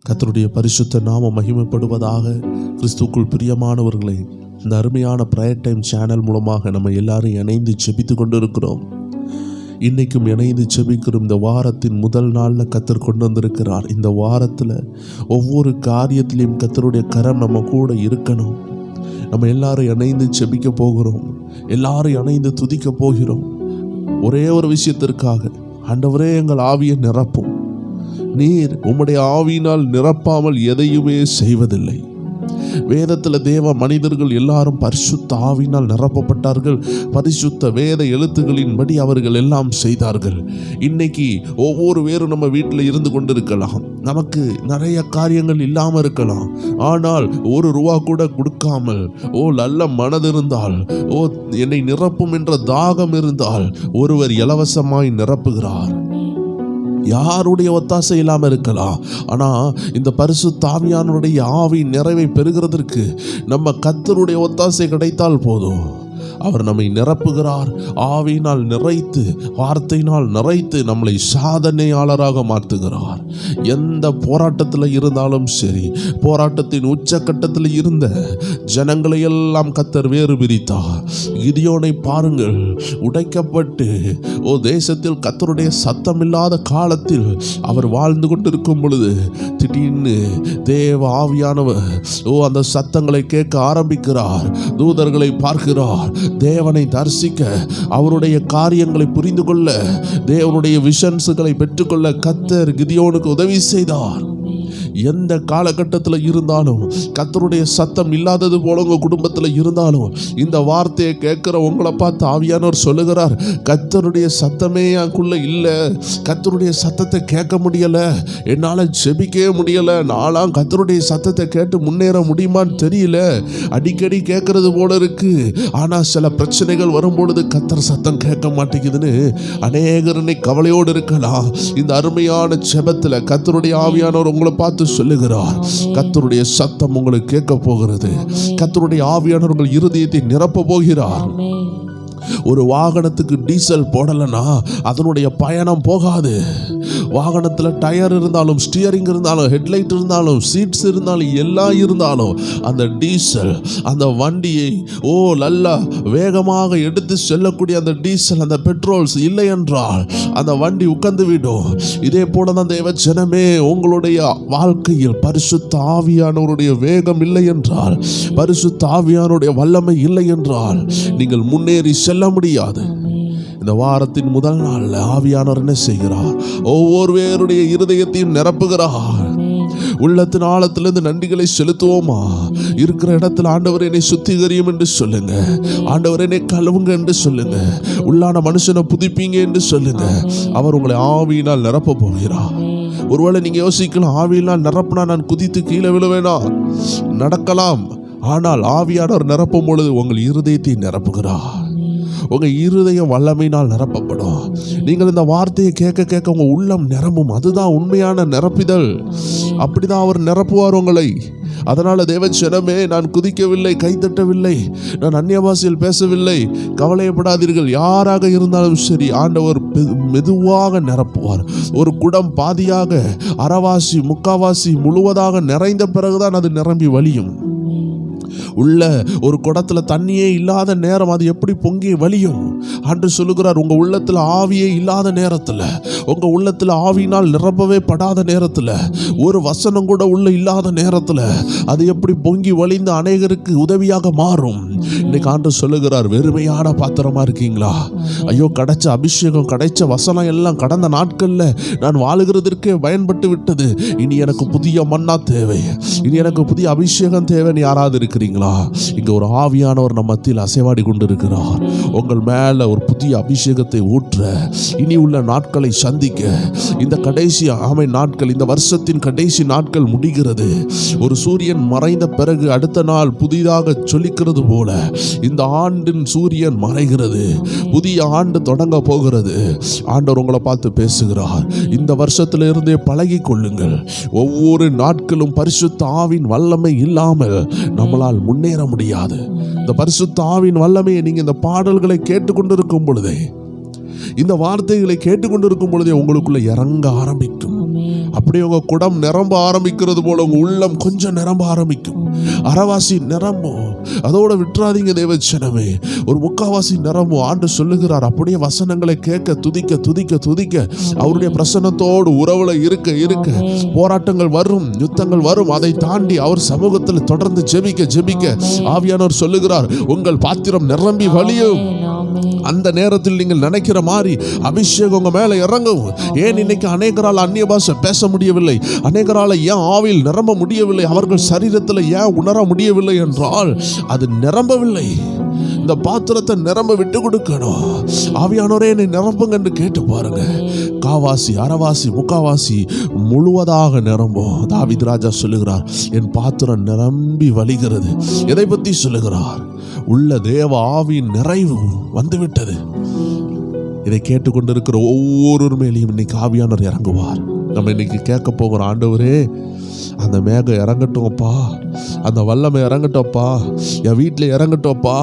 கர்த்தருடைய பரிசுத்த நாமம் மகிமைப்படுவதாக. கிறிஸ்துவுக்குள் பிரியமானவர்களை, இந்த அருமையான பிரேயர் டைம் சேனல் மூலமாக நம்ம எல்லாரும் இணைந்து ஜெபித்து கொண்டு இருக்கிறோம். இன்றைக்கும் இணைந்து ஜெபிக்கிற இந்த வாரத்தின் முதல் நாளில் கர்த்தர் கொண்டு வந்திருக்கிறார். இந்த வாரத்தில் ஒவ்வொரு காரியத்திலையும் கர்த்தருடைய கரம் நம்ம கூட இருக்கணும். நம்ம எல்லாரும் இணைந்து ஜெபிக்க போகிறோம், எல்லாரும் இணைந்து துதிக்க போகிறோம். ஒரே ஒரு விஷயத்திற்காக, ஆண்டவரே எங்கள் ஆவியை நிரப்பும். நீர் உம்முடைய ஆவியினால் நிரப்பாமல் எதையுமே செய்வதில்லை. வேதத்தில் தேவ மனிதர்கள் எல்லாரும் பரிசுத்த ஆவியினால் நிரப்பப்பட்டார்கள். பரிசுத்த வேத எழுத்துக்களின்படி அவர்கள் எல்லாம் செய்தார்கள். இன்னைக்கு ஒவ்வொரு பேரும் நம்ம வீட்டில் இருந்து கொண்டிருக்கலாம். நமக்கு நிறைய காரியங்கள் இல்லாமல் இருக்கலாம். ஆனால் ₹1 கூட கொடுக்காமல், நல்ல மனது இருந்தால், என்னை நிரப்பும் என்ற தாகம் இருந்தால் ஒருவர் இலவசமாய் நிரப்புகிறார். யாருடைய ஒத்தாசை இல்லாமல் இருக்கலாம். ஆனால் இந்த பரிசுத்த ஆவியானவருடைய ஆவி நிறைவை பெறுகிறதற்கு நம்ம கர்த்தருடைய ஒத்தாசை கிடைத்தால் போதும். அவர் நம்மை நிரப்புகிறார். ஆவியினால் நிறைத்து, வார்த்தையினால் நிறைத்து நம்மளை சாதனையாளராக மாற்றுகிறார். எந்த போராட்டத்தில் இருந்தாலும் சரி, போராட்டத்தின் உச்சக்கட்டத்தில் இருந்த ஜனங்களை எல்லாம் கர்த்தர் வேறு பிரித்தார். கிதியோனை பாருங்கள், உடைக்கப்பட்டு தேசத்தில் கர்த்தருடைய சத்தம் இல்லாத காலத்தில் அவர் வாழ்ந்து கொண்டிருக்கும் பொழுது திடீர்னு தேவ ஆவியானவர் அந்த சத்தங்களை கேட்க ஆரம்பிக்கிறார். தூதர்களை பார்க்கிறார். தேவனை தரிசிக்க, அவருடைய காரியங்களை புரிந்து கொள்ள, தேவனுடைய விஷன்ஸுகளை பெற்றுக்கொள்ள கர்த்தர் கிதியோனுக்கு உதவி செய்தார். எந்த காலகட்டத்தில் இருந்தாலும், கர்த்தருடைய சத்தம் இல்லாதது போல உங்கள் குடும்பத்தில் இருந்தாலும், இந்த வார்த்தையை கேட்குற உங்களை பார்த்து ஆவியானவர் சொல்லுகிறார், கர்த்தருடைய சத்தமே எனக்குள்ள இல்லை, கர்த்தருடைய சத்தத்தை கேட்க முடியலை, என்னால் ஜெபிக்கவே முடியலை, நான்லாம் கர்த்தருடைய சத்தத்தை கேட்டு முன்னேற முடியுமான்னு தெரியல, அடிக்கடி கேட்கறது போல இருக்கு, ஆனால் சில பிரச்சனைகள் வரும்பொழுது கர்த்தர் சத்தம் கேட்க மாட்டேங்குதுன்னு அநேகர் கவலையோடு இருக்கலாம். இந்த அருமையான ஜெபத்தில் கர்த்தருடைய ஆவியானவர் உங்களை பார்த்து சொல்லுகிறார், கர்த்தருடைய சத்தம் உங்களுக்கு கேட்க போகிறது. கர்த்தருடைய ஆவியானவர் உங்கள் இருதயத்தை நிரப்ப போகிறார். ஒரு வாகனத்துக்கு டீசல் போடலைன்னா அதனுடைய பயணம் போகாது. வாகனத்தில் டயர் இருந்தாலும், ஸ்டியரிங் இருந்தாலும், ஹெட்லைட் இருந்தாலும், சீட்ஸ் இருந்தாலும், எல்லாம் இருந்தாலும் அந்த டீசல் அந்த வண்டியை நல்லா வேகமாக எடுத்து செல்லக்கூடிய அந்த டீசல், அந்த பெட்ரோல்ஸ் இல்லை என்றால் அந்த வண்டி உட்கார்ந்து விடும். இதே போல தான் தேவ ஜனமே, உங்களுடைய வாழ்க்கையில் பரிசுத்த ஆவியானவருடைய வேகம் இல்லை என்றால், பரிசுத்த ஆவியானவருடைய வல்லமை இல்லை என்றால் நீங்கள் முன்னேறி செல்ல முடியாது. இந்த வாரத்தின் முதல் நாளில் ஆவியானவர் என்ன செய்கிறார்? ஒவ்வொரு பேருடைய இருதயத்தையும் நிரப்புகிறார். உள்ளத்தின் ஆழத்திலிருந்து நன்றிகளை செலுத்துவோமா? இருக்கிற இடத்துல ஆண்டவர் என்னை சுத்திகரியும் என்று சொல்லுங்க. ஆண்டவர் என்னை கழுவுங்க என்று சொல்லுங்க. உள்ளான மனுஷனை புதுப்பிங்க என்று சொல்லுங்க. அவர் உங்களை ஆவியினால் நிரப்ப போகிறார். ஒருவேளை நீங்க யோசிக்கலாம், ஆவியினால் நிரப்பினா நான் குதித்து கீழே விழுவேனா? நடக்கலாம். ஆனால் ஆவியானவர் நிரப்பும் பொழுது உங்கள் இருதயத்தை நிரப்புகிறார். உங்கள் இருதயம் வல்லமையினால் நிரப்பப்படும். நீங்கள் இந்த வார்த்தையை கேட்க கேட்க உங்கள் உள்ளம் நிரம்பும். அதுதான் உண்மையான நிரப்பிதல். அப்படிதான் அவர் நிரப்புவார் உங்களை. அதனால் தேவ ஜனமே, நான் குதிக்கவில்லை, கைத்தட்டவில்லை, நான் அந்நிய பாஷையில் பேசவில்லை, கவலைப்படாதீர்கள். யாராக இருந்தாலும் சரி, ஆண்டவர் மெதுவாக நிரப்புவார். ஒரு குடம் பாதியாக, அரைவாசி, முக்காவாசி, முழுவதாக நிறைந்த பிறகுதான் அது நிரம்பி வழியும். உள்ள ஒரு குடத்துல தண்ணியே இல்லாத நேரம் அது எப்படி பொங்கி வலியும்? அன்று சொல்லுகிறார், உங்க உள்ளத்துல ஆவியே இல்லாத நேரத்துல, உங்க உள்ளத்துல ஆவியினால் நிரப்பவே படாத நேரத்துல, ஒரு வசனம் கூட உள்ள இல்லாத நேரத்துல அது எப்படி பொங்கி வழிந்து அநேகருக்கு உதவியாக மாறும். இன்னைக்கு ஆண்டு சொல்லுகிறார், வெறுமையான பாத்திரமா இருக்கீங்களா? ஐயோ, கிடைச்ச அபிஷேகம், கிடைச்ச வசனம் எல்லாம் கடந்த நாட்கள்ல நான் வாழுகிறதற்கே பயன்பட்டு விட்டது. இனி எனக்கு புதிய மன்னா தேவை, இனி எனக்கு புதிய அபிஷேகம் தேவைன்னு யாராவது இருக்கிறீங்களா? இங்க ஒரு ஆவியானவர் நம்ம மத்தியில் அசைவாடி கொண்டிருக்கிறார். உங்கள் மேல ஒரு புதிய அபிஷேகத்தை ஊற்ற, இனி உள்ள நாட்களை சந்திக்க, இந்த கடைசி நாட்கள், இந்த வருஷத்தின் கடைசி நாட்கள் முடிகிறது. ஒரு சூரியன் மறைந்த பிறகு அடுத்த நாள் புதிதாக சொல்லிக்கிறது போல இந்த ஆண்டின் சூரியன் மறைகிறது. புதிய ஆண்டு தொடங்க போகிறது. ஆண்டவர் உங்களை பார்த்து பேசுகிறார், இந்த வருஷத்திலிருந்தே பழகி கொள்ளுங்கள். ஒவ்வொரு நாட்களும் பரிசுத்த ஆவின் வல்லமை இல்லாமல் நம்மளால் முன்னேற முடியாது. இந்த பரிசுத்த ஆவின் வல்லமையை நீங்க இந்த பாடல்களை கேட்டுக்கொண்டிருக்கும் பொழுதே, இந்த வார்த்தைகளை கேட்டுக்கொண்டிருக்கும் பொழுதே உங்களுக்குள்ள இறங்க ஆரம்பிக்கும். அப்படியே உங்க குடம் நிரம்ப ஆரம்பிக்கிறது போல உங்க உள்ளம் கொஞ்சம் நிரம்ப ஆரம்பிக்கும். அரைவாசி நிரம்பும். அதோட விட்டுறாதீங்க தேவச்சனமே. ஒரு முக்காவாசி நிரம்பும். ஆண்டு சொல்லுகிறார், அப்படியே வசனங்களை கேட்க துதிக்க துதிக்க துதிக்க அவருடைய பிரசன்னத்தோடு உறவுல இருக்க இருக்க போராட்டங்கள் வரும், யுத்தங்கள் வரும். அதை தாண்டி அவர் சமூகத்தில் தொடர்ந்து ஜெபிக்க ஜெபிக்க ஆவியானவர் சொல்லுகிறார், உங்கள் பாத்திரம் நிரம்பி வழியும். அந்த நேரத்தில் நீங்கள் நினைக்கிற மாதிரி அபிஷேகம் உங்க மேல இறங்கும். ஏன் இன்னைக்கு அநேகரால் அந்நிய பாஷை பேச முடியவில்லை? அநேகரால் ஏன் ஆவியில் நிரம்ப முடியவில்லை? அவர்கள் சரீரத்தில் ஏன் உணர முடியவில்லை என்றால் அது நிரம்பவில்லை. இந்த பாத்திரத்தை நிரம்ப விட்டு கொடுக்கணும். ஆவியானோரே என்னை நிரம்புங்க என்று கேட்டு பாருங்க. காவாசி, அரைவாசி, முக்காவாசி, முழுவதாக நிரம்பும். தாவீது ராஜா சொல்லுகிறார், என் பாத்திரம் நிரம்பி வழிகிறது. எதை பற்றி சொல்லுகிறார்? உள்ள தேவ ஆவியின் நிறைவு வந்துவிட்டது. இதை கேட்டுக்கொண்டிருக்கிற ஒவ்வொரு மேலையும் இன்னைக்கு ஆவியானவர் இறங்குவார். நம்ம இன்னைக்கு கேட்க போகிற, ஆண்டவரே அந்த மேகம் இறங்கட்டும்ப்பா, அந்த வல்லமை இறங்கட்டோப்பா, என் வீட்டில் இறங்கட்டோப்பா,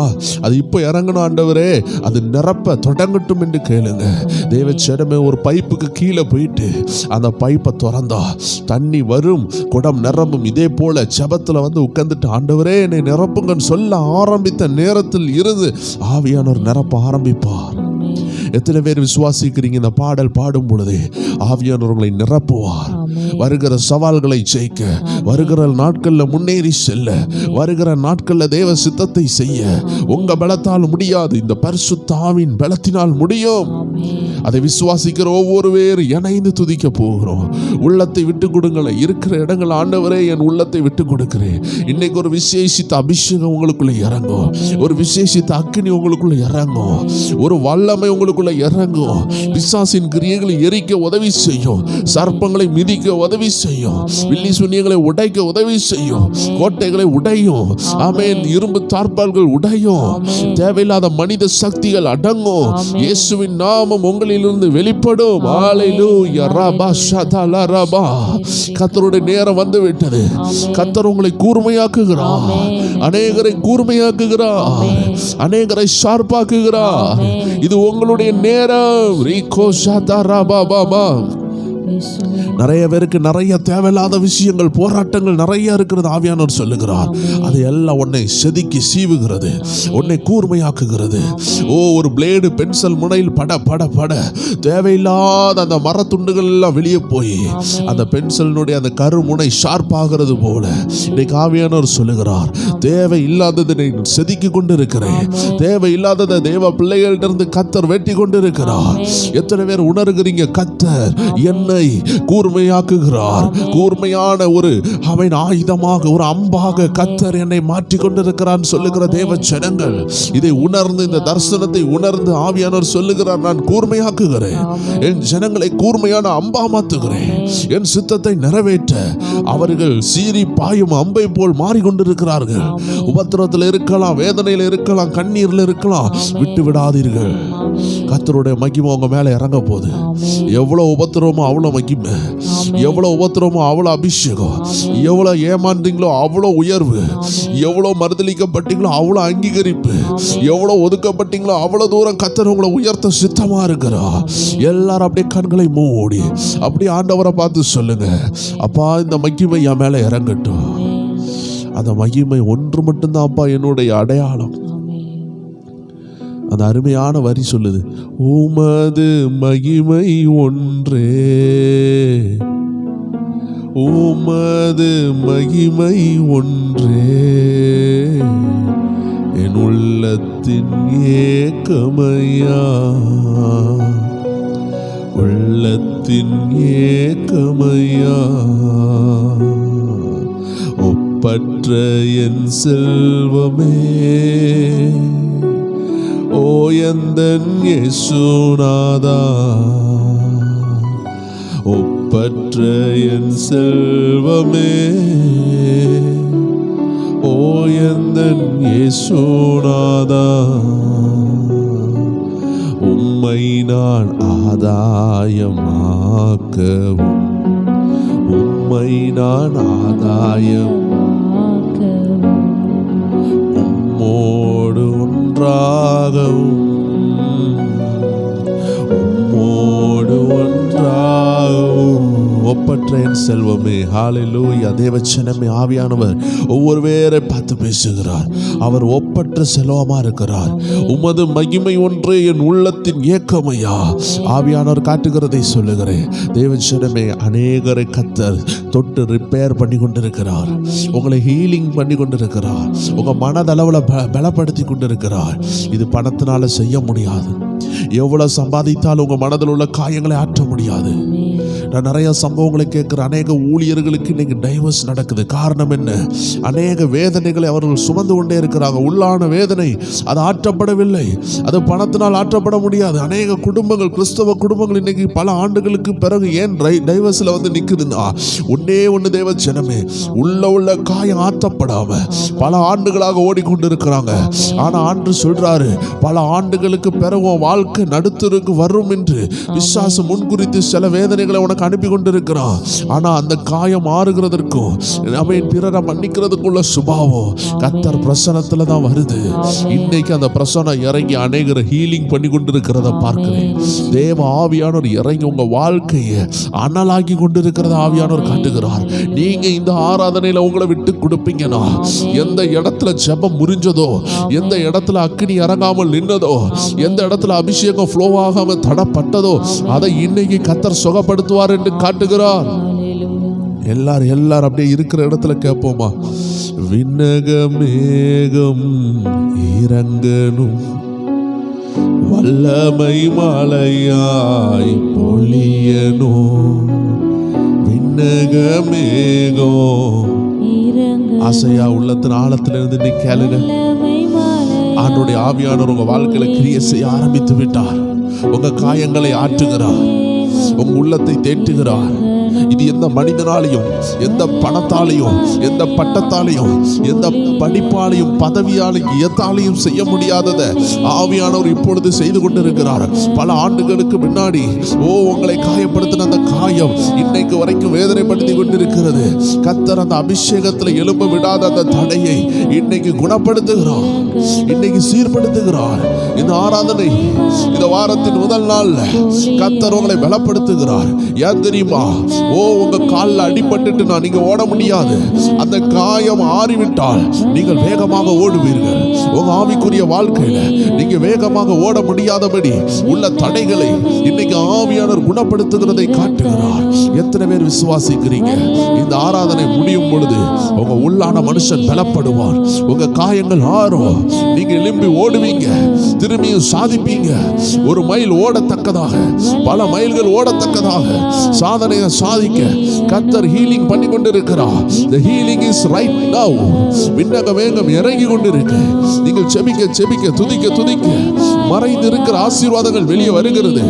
அது இப்போ இறங்கணும் ஆண்டவரே, அது நிரப்ப தொடங்கட்டும் என்று கேளுங்க. தேவச்சேடமே, ஒரு பைப்புக்கு கீழே போயிட்டு அந்த பைப்பை திறந்தா தண்ணி வரும், குடம் நிரம்பும். இதே போல ஜெபத்தில் வந்து உட்கார்ந்துட்டு ஆண்டவரே என்னை நிரப்புங்கன்னு சொல்ல ஆரம்பித்த நேரத்தில் இருந்து ஆவியானவர் நிரப்ப ஆரம்பிப்பார். எத்தனை பேர் விசுவாசிக்கிறீங்க? இந்த பாடல் பாடும் பொழுதே ஆவியானவர் உங்களை நிரப்புவார். வருகிற சவால்களை ஜெயிக்க, வருகிற நாட்களில் முன்னேறி செல்ல, வருகிற நாட்களில் தேவ சித்தத்தை செய்ய உங்க பலத்தால் முடியாது, இந்த பரிசுத்த ஆவியின் பலத்தினால் முடியும். அதை விசுவாசிக்கிற ஒவ்வொரு பேர் இணைந்து துதிக்க போகிறோம். உள்ளத்தை விட்டு கொடுங்களேன். இருக்கிற இடங்கள், ஆண்டவரே என் உள்ளத்தை விட்டு கொடுக்கிறேன். இன்னைக்கு ஒரு விசேஷித்த அபிஷேகம் உங்களுக்குள்ள இறங்கும். ஒரு விசேஷித்த அக்கினி உங்களுக்குள்ள இறங்கும். ஒரு வல்லமை உங்களுக்குள்ள இறங்கும். பிசாசின் கிரியைகளை எரிக்க உதவி செய்யும். சர்ப்பங்களை மிதிக்க உதவி செய்யும். வில்லி சுனியங்களை உடைக்க உதவி செய்யும். கோட்டைகளை உடையும். ஆமென். இரும்பு தார்பால்கள் உடையும். தேவையில்லாத மனித சக்திகள் அடங்கும். இயேசுவின் நாமம் உங்களிலிருந்து வெளிப்படும். ஹல்லேலூயா. ரபா ஷதல ரபா. கர்த்தருடைய நேரம் வந்து விட்டது. கர்த்தர் உங்களை கூர்மையாக்குகிறார். அநேகரை கூர்மையாக்குகிறார். அநேகரை ஷார்ப்பாக்குகிறார். இது உங்களுடைய நேரம். ரீகோ ஷதா ரபா பாபா. நிறைய பேருக்கு நிறைய தேவையில்லாத விஷயங்கள், போராட்டங்கள் நிறைய இருக்கிறது. ஆவியானவர் சொல்லுகிறார், அது எல்லாம் உன்னை செதுக்கி சீவுகிறது, உன்னை கூர்மையாக்குகிறது. ஒரு பிளேடு பென்சில் முனையில் பட பட பட தேவையில்லாத அந்த மரத்துண்டுகள் எல்லாம் வெளியே போய் அந்த பென்சிலினுடைய அந்த கருமுனை ஷார்ப் ஆகிறது போல இன்னைக்கு ஆவியானவர் சொல்லுகிறார், தேவையில்லாததை செதுக்கி கொண்டு இருக்கிறேன். தேவையில்லாததை தேவ பிள்ளைகளிடமிருந்து கர்த்தர் வெட்டி கொண்டு இருக்கிறார். எத்தனை பேர் உணர்கிறீங்க? கர்த்தர் என்னை கூர்மையாக்குகிறார். கூர்மையான ஒரு அவன் ஆயுதமாக, ஒரு அம்பாக கர்த்தர் என்னை மாற்றிக் கொண்டிருக்கிறான் சொல்லுகிற தேவ ஜனங்கள், இதை உணர்ந்து, இந்த தரிசனத்தை உணர்ந்து ஆவியானவர் சொல்லுகிறார், நான் கூர்மையாக்குகிறேன். என் ஜனங்களை கூர்மையான அம்பா மாத்துகிறேன். என் சித்தத்தை நிறைவேற்ற அவர்கள் சீறி பாயும் அம்பை போல் மாறிக்கொண்டிருக்கிறார்கள். உபத்திரத்தில் இருக்கலாம், வேதனையில் இருக்கலாம், கண்ணீரில் இருக்கலாம், விட்டு விடாதீர்கள். கர்த்தருடைய மகிமை உங்க மேல இறங்க போகுது. எவ்வளவு உபத்திரமோ அவ்வளவு மகிமை, எவ்வளவு உபத்திரமோ அவ்வளவு அபிஷேகம், எவ்வளவு ஏமாந்தீங்களோ அவ்வளவு உயர்வு, எவ்வளவு மறுதளிக்கப்பட்டீங்களோ அவ்வளவு அங்கீகரிப்பு, எவ்வளவு ஒதுக்கப்பட்டீங்களோ அவ்வளவு தூரம் கர்த்தர் உங்களை உயர்த்த சித்தமா இருக்கிறார். எல்லாரும் அப்படியே கண்களை மூடி அப்படியே ஆண்டவரை பார்த்து சொல்லுங்க, அப்பா இந்த மகிமை என் மேல இறங்கட்டும். அந்த மகிமை ஒன்று மட்டும்தான் அப்பா என்னுடைய அடையாளம். அந்த அருமையான வரி சொல்லுது, உமது மகிமை ஒன்றே, உமது மகிமை ஒன்றே என் உள்ளத்தின் ஏக்கமையா, உள்ளத்தின் ஏக்கமையா, ஒப்பற்ற என் செல்வமே, ஓ எந்தன் இயேசுநாதா, ஒப்பற்ற என் செல்வமே, ஓ எந்தன் இயேசுநாதா, உம்மை நான் ஆதாயமாக்கவும், உம்மை நான் ஆதாயமாக்கவும், உம்மோடு ஒன்றாகவும், உம்மோடு ஒன்றாகவும், ஒப்பற்ற என் செல்வமே. ஹalleluya. தேவச்சனமே, ஆவியானவர் ஒவ்வொரு பேரை பார்த்து பேசுகிறார். அவர் ஒப்பற்ற செல்வமா இருக்கிறார். உமது மகிமை ஒன்றே என் உள்ளத்தின் ஏக்கமையா. ஆவியானவர் காட்டுகிறதை சொல்லுகிறேன். தேவச்சனமே, அநேகரை கர்த்தர் தொட்டு ரிப்பேர் பண்ணி கொண்டிருக்கிறார். உங்களை ஹீலிங் பண்ணி கொண்டிருக்கிறார். உங்க மனதளவில் பலப்படுத்தி கொண்டிருக்கிறார். இது பணத்தினால செய்ய முடியாது. எவ்வளவு சம்பாதித்தாலும் உங்க மனதில் உள்ள காயங்களை ஆற்ற முடியாது. நான் நிறைய சம்பவங்களை கேட்கிற அநேக ஊழியர்களுக்கு இன்னைக்கு டைவர்ஸ் நடக்குது. காரணம் என்ன? அநேக வேதனைகளை அவர்கள் சுமந்து கொண்டே இருக்கிறாங்க. உள்ளான வேதனை அது ஆற்றப்படவில்லை. அது பணத்தினால் ஆற்றப்பட முடியாது. அநேக குடும்பங்கள், கிறிஸ்தவ குடும்பங்கள் இன்னைக்கு பல ஆண்டுகளுக்கு பிறகு ஏன் டைவர்ஸ்ல வந்து நிக்குதுன்னா, ஒன்னே ஒன்று தேவ ஜனமே, உள்ள காயம் ஆற்றப்படாம பல ஆண்டுகளாக ஓடிக்கொண்டிருக்கிறாங்க. ஆனா ஆண்டு சொல்றாரு, பல ஆண்டுகளுக்கு பிறகு வாழ்க்கை நடுத்தருக்கு வரும் என்று விசுவாசம் முன்குறித்து சில வேதனைகளை உனக்கு அனுப்பி கொண்டிருக்கிறான். ஆனா அந்த காயம் மாறுகிறதற்கும் அவன் பிறரை மன்னிக்கிறதுக்குள்ள சுபாவம் கர்த்தர் பிரசனத்துல தான் வருது. இன்னைக்கு அந்த பிரசனம் இறங்கி அநேகரை ஹீலிங் பண்ணி கொண்டிருக்கிறத பார்க்கிறேன். தேவ ஆவியானவர் இறங்கி உங்க வாழ்க்கையை அனலாக்கி கொண்டிருக்கிறத ஆவியானவர் காட்டுகிறார். நீங்க இந்த ஆராதனையில உங்களை விட்டு கொடுப்பீங்கன்னா, எந்த இடத்துல ஜெபம் முறிஞ்சதோ, எந்த இடத்துல அக்கினி இறங்காமல் நின்னதோ, எந்த இடத்துல அபிஷேகம் ஃப்ளோ ஆகாம தடப்பட்டதோ, அதை இன்னைக்கு கர்த்தர் சுகப்படுத்துவார் என்று காட்டுகிறார். எல்லாரும் அப்படியே இருக்கிற இடத்துல கேட்போமா? விண்ணகமேகம் இறங்கணும், வல்லமை மழையாய் பொழியணும். விண்ணகமேகம் ஆசையா உள்ளத்தின் ஆழத்திலிருந்து நீ கேளுங்க. ஆண்டவருடைய ஆவியானவர் உங்க வாழ்க்கையில கிரியை செய்ய ஆரம்பித்து விட்டார். உங்க காயங்களை ஆற்றுகிறார். உங்க உள்ளத்தை தேற்றுகிறார். இது எந்த மனிதனாலையும், எந்த பணத்தாலையும், எந்த பட்டத்தாலையும், எந்த படிப்பாலையும், பதவியாலையும், எதாலையும் செய்ய முடியாததை ஆவியானவர் இப்பொழுது செய்து கொண்டிருக்கிறார். பல ஆண்டுகளுக்கு முன்னாடி உங்களை காயப்படுத்தின அந்த காயம் இன்னைக்கு வரைக்கும் வேதனைப்படுத்தி கொண்டிருக்கிறது. கர்த்தர் அந்த அபிஷேகத்தில் எழும்ப விடாத அந்த தடையை இன்னைக்கு குணப்படுத்துகிறார், இன்னைக்கு சீர்படுத்துகிறார். இந்த ஆராதனை இந்த வாரத்தின் முதல் நாள் கர்த்தர் உங்களை பலப்படுத்துகிறார். ஏன் தெரியுமா? உங்க காலில் அடிபட்டுட்டு நீங்க ஓட முடியாது. அந்த காயம் ஆறிவிட்டால் நீங்கள் வேகமாக ஓடுவீர்கள். உங்க ஆவிக்குரிய வாழ்க்கையில நீங்க வேகமாக ஓட முடியாதபடி உள்ள தடைகளை இன்னைக்கு ஆவியானவர் குணப்படுத்துகிறதை காட்டுகிறார். எத்தனை பேர் விசுவாசிக்கிறீங்க? இந்த ஆராதனை முடியும் பொழுது உங்க உள்ளான மனுஷன் பலப்படுவார். உங்க காயங்கள் ஆறும். நீங்க எழும்பி ஓடுவீங்க, திரும்பியும் சாதிப்பீங்க. ஒரு மைல் ஓடத்தக்கதாக, பல மைல்கள் ஓடத்தக்கதாக சாதனையை சாதிக்க கர்த்தர் ஹீலிங் பண்ணி கொண்டிருக்கிறார். The healing is right now. விண்ணக வேகம் இறங்கி கொண்டிருக்கு. நீங்கள் செபிக்க செபிக்க, துதிக்க துதிக்க மறைந்து இருக்கிற ஆசீர்வாதங்கள் வெளியே வருகிறது.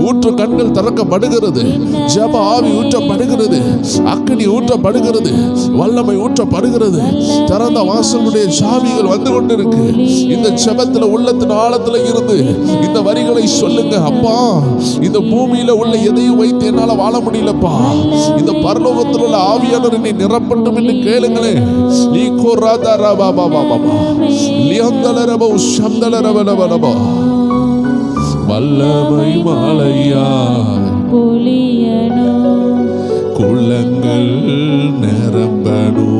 ஊற்று கண்கள் திறக்கப்படுகிறது. ஜெப ஆவி ஊற்றப்படுகிறது. அக்கினி ஊற்றப்படுகிறது. வல்லமை ஊற்றப்படுகிறது. திறந்த வாசலுடைய சாவிகள் வந்து கொண்டிருக்கு. இந்த ஜெபத்துல உள்ளத்தின் ஆழத்துல இருந்து இந்த வரிகளை சொல்லுங்க. அப்பா, இந்த பூமியில உள்ள எதையும் வைத்து என்னால வாழ முடியலப்பா. இந்த பரலோகத்தில் உள்ள ஆவியானவர் என்னை நிரப்பட்டும் என்று கேளுங்களேன். நீ கோராதா ரபா பாபா பாபா லியந்தல ரபா உஷந்தல ரபா வல்லமை மாலையா பொழியணும், குளங்கள் நிரம்பணும்,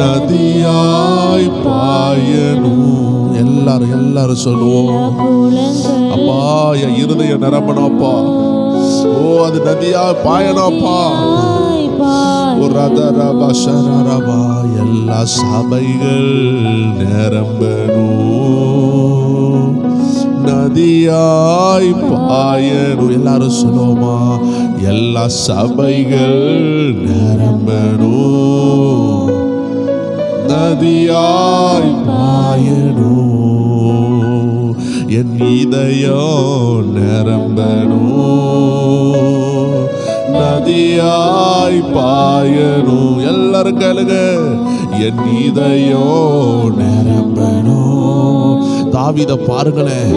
நதியாய் பாயணும். எல்லாரும் சொல்லுவோம். அப்பா, என் இருதயம் நிரம்பணும் அப்பா. அது நதியா பாயனப்பா. எல்லா சபைகள் நிரம்பணும், நதியாய் பாயணும். எல்லாரும் சொல்லுவோமா? எல்லா சபைகள் நிரம்பணும், நதியாய் பாயணும். என் இதயம் நிரம்பணும், நதியாய் பாயணும். எல்லாரும் கேளுங்க. என் இதயம் நிரம்பணும். தாவீத பாருங்களேன்.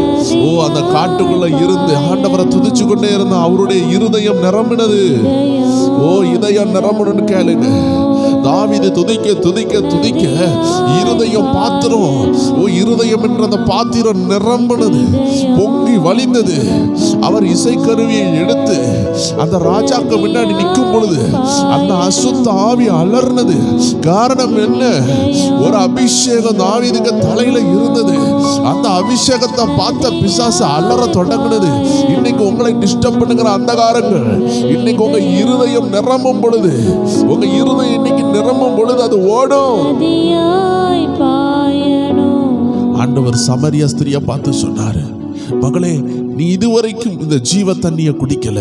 அந்த காட்டுக்குள்ள இருந்து ஆண்டவரை துதிச்சு கொண்டே இருந்தா அவருடைய இருதயம் நிரம்பினது. இதயம் நிரம்பணும்னு கேளுங்க. தாவீது துதிக்க துதிக்க துதிக்க இருதயம் பாத்திரம், இருதயம் என்ற அந்த பாத்திரம் நிரம்பினது, பொங்கி வழிந்தது. அவர் இசைக்கருவியை எடுத்து அந்த ராஜாக்கு முன்னாடி நிற்கும் பொழுது அந்த அசுத்த ஆவி அலர்னது. காரணம் என்ன? ஒரு அபிஷேகம் தாவீதுக்கு தலையில இருந்தது. அந்த அபிஷேகத்தை பார்த்த பிசாசு அலற தொடங்கினது. இன்னைக்கு உங்களை டிஸ்டர்ப் பண்ணுகிற அந்தகாரங்கள் இன்னைக்கு உங்க இருதயம் நிரம்பும் பொழுது, உங்க இருதயம் இன்னைக்கு நிரம்பும் பொழுது அது ஓடும். ஆண்டவர் சமரியா ஸ்திரியை பார்த்து சொன்னாரு, மகளே, நீ இதுவரைக்கும் இந்த ஜீவ தண்ணியை குடிக்கல,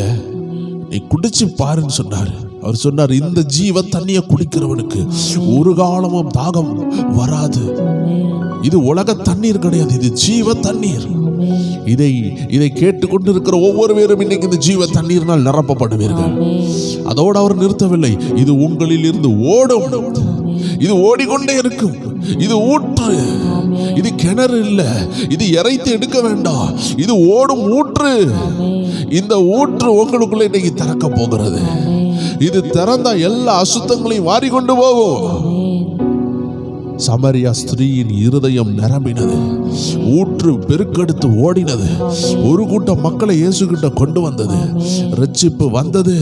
நீ குடிச்சு பாருன்னு சொன்னாரு. அவர் சொன்னார், இந்த ஜீவ தண்ணியை குடிக்கிறவனுக்கு ஒரு காலமும் தாகம் வராது. இது உலக தண்ணீர் கிடையாது, இது ஜீவ தண்ணீர். இதை கேட்டுக்கொண்டு இருக்கிற ஒவ்வொரு பேரும் இன்னைக்கு இந்த ஜீவ தண்ணீர்னால் நிரப்பப்படுவீர்கள். அதோடு அவர் நிறுத்தவில்லை, இது உங்களில் இருந்து ஓடும், இது ஓடிக்கொண்டே இருக்கும். இது ஊற்று, இது கிணறு இல்ல, இது இறைத்து எடுக்க வேண்டாம், இது ஓடும் ஊற்று. இந்த ஊற்று உங்களுக்குள்ள இன்னைக்கு திறக்க போகிறது. இது திறந்தா எல்லா அசுத்தங்களையும் வாரி கொண்டு போகும். சமரியா ஸ்திரீயின் இருதயம் நிரம்பினது, ஊற்று பெருக்கெடுத்து ஓடினது. ஒரு கூட்டம் மக்களை இயேசு கிட்ட கொண்டு வந்தது, ரட்சிப்பு வந்தது.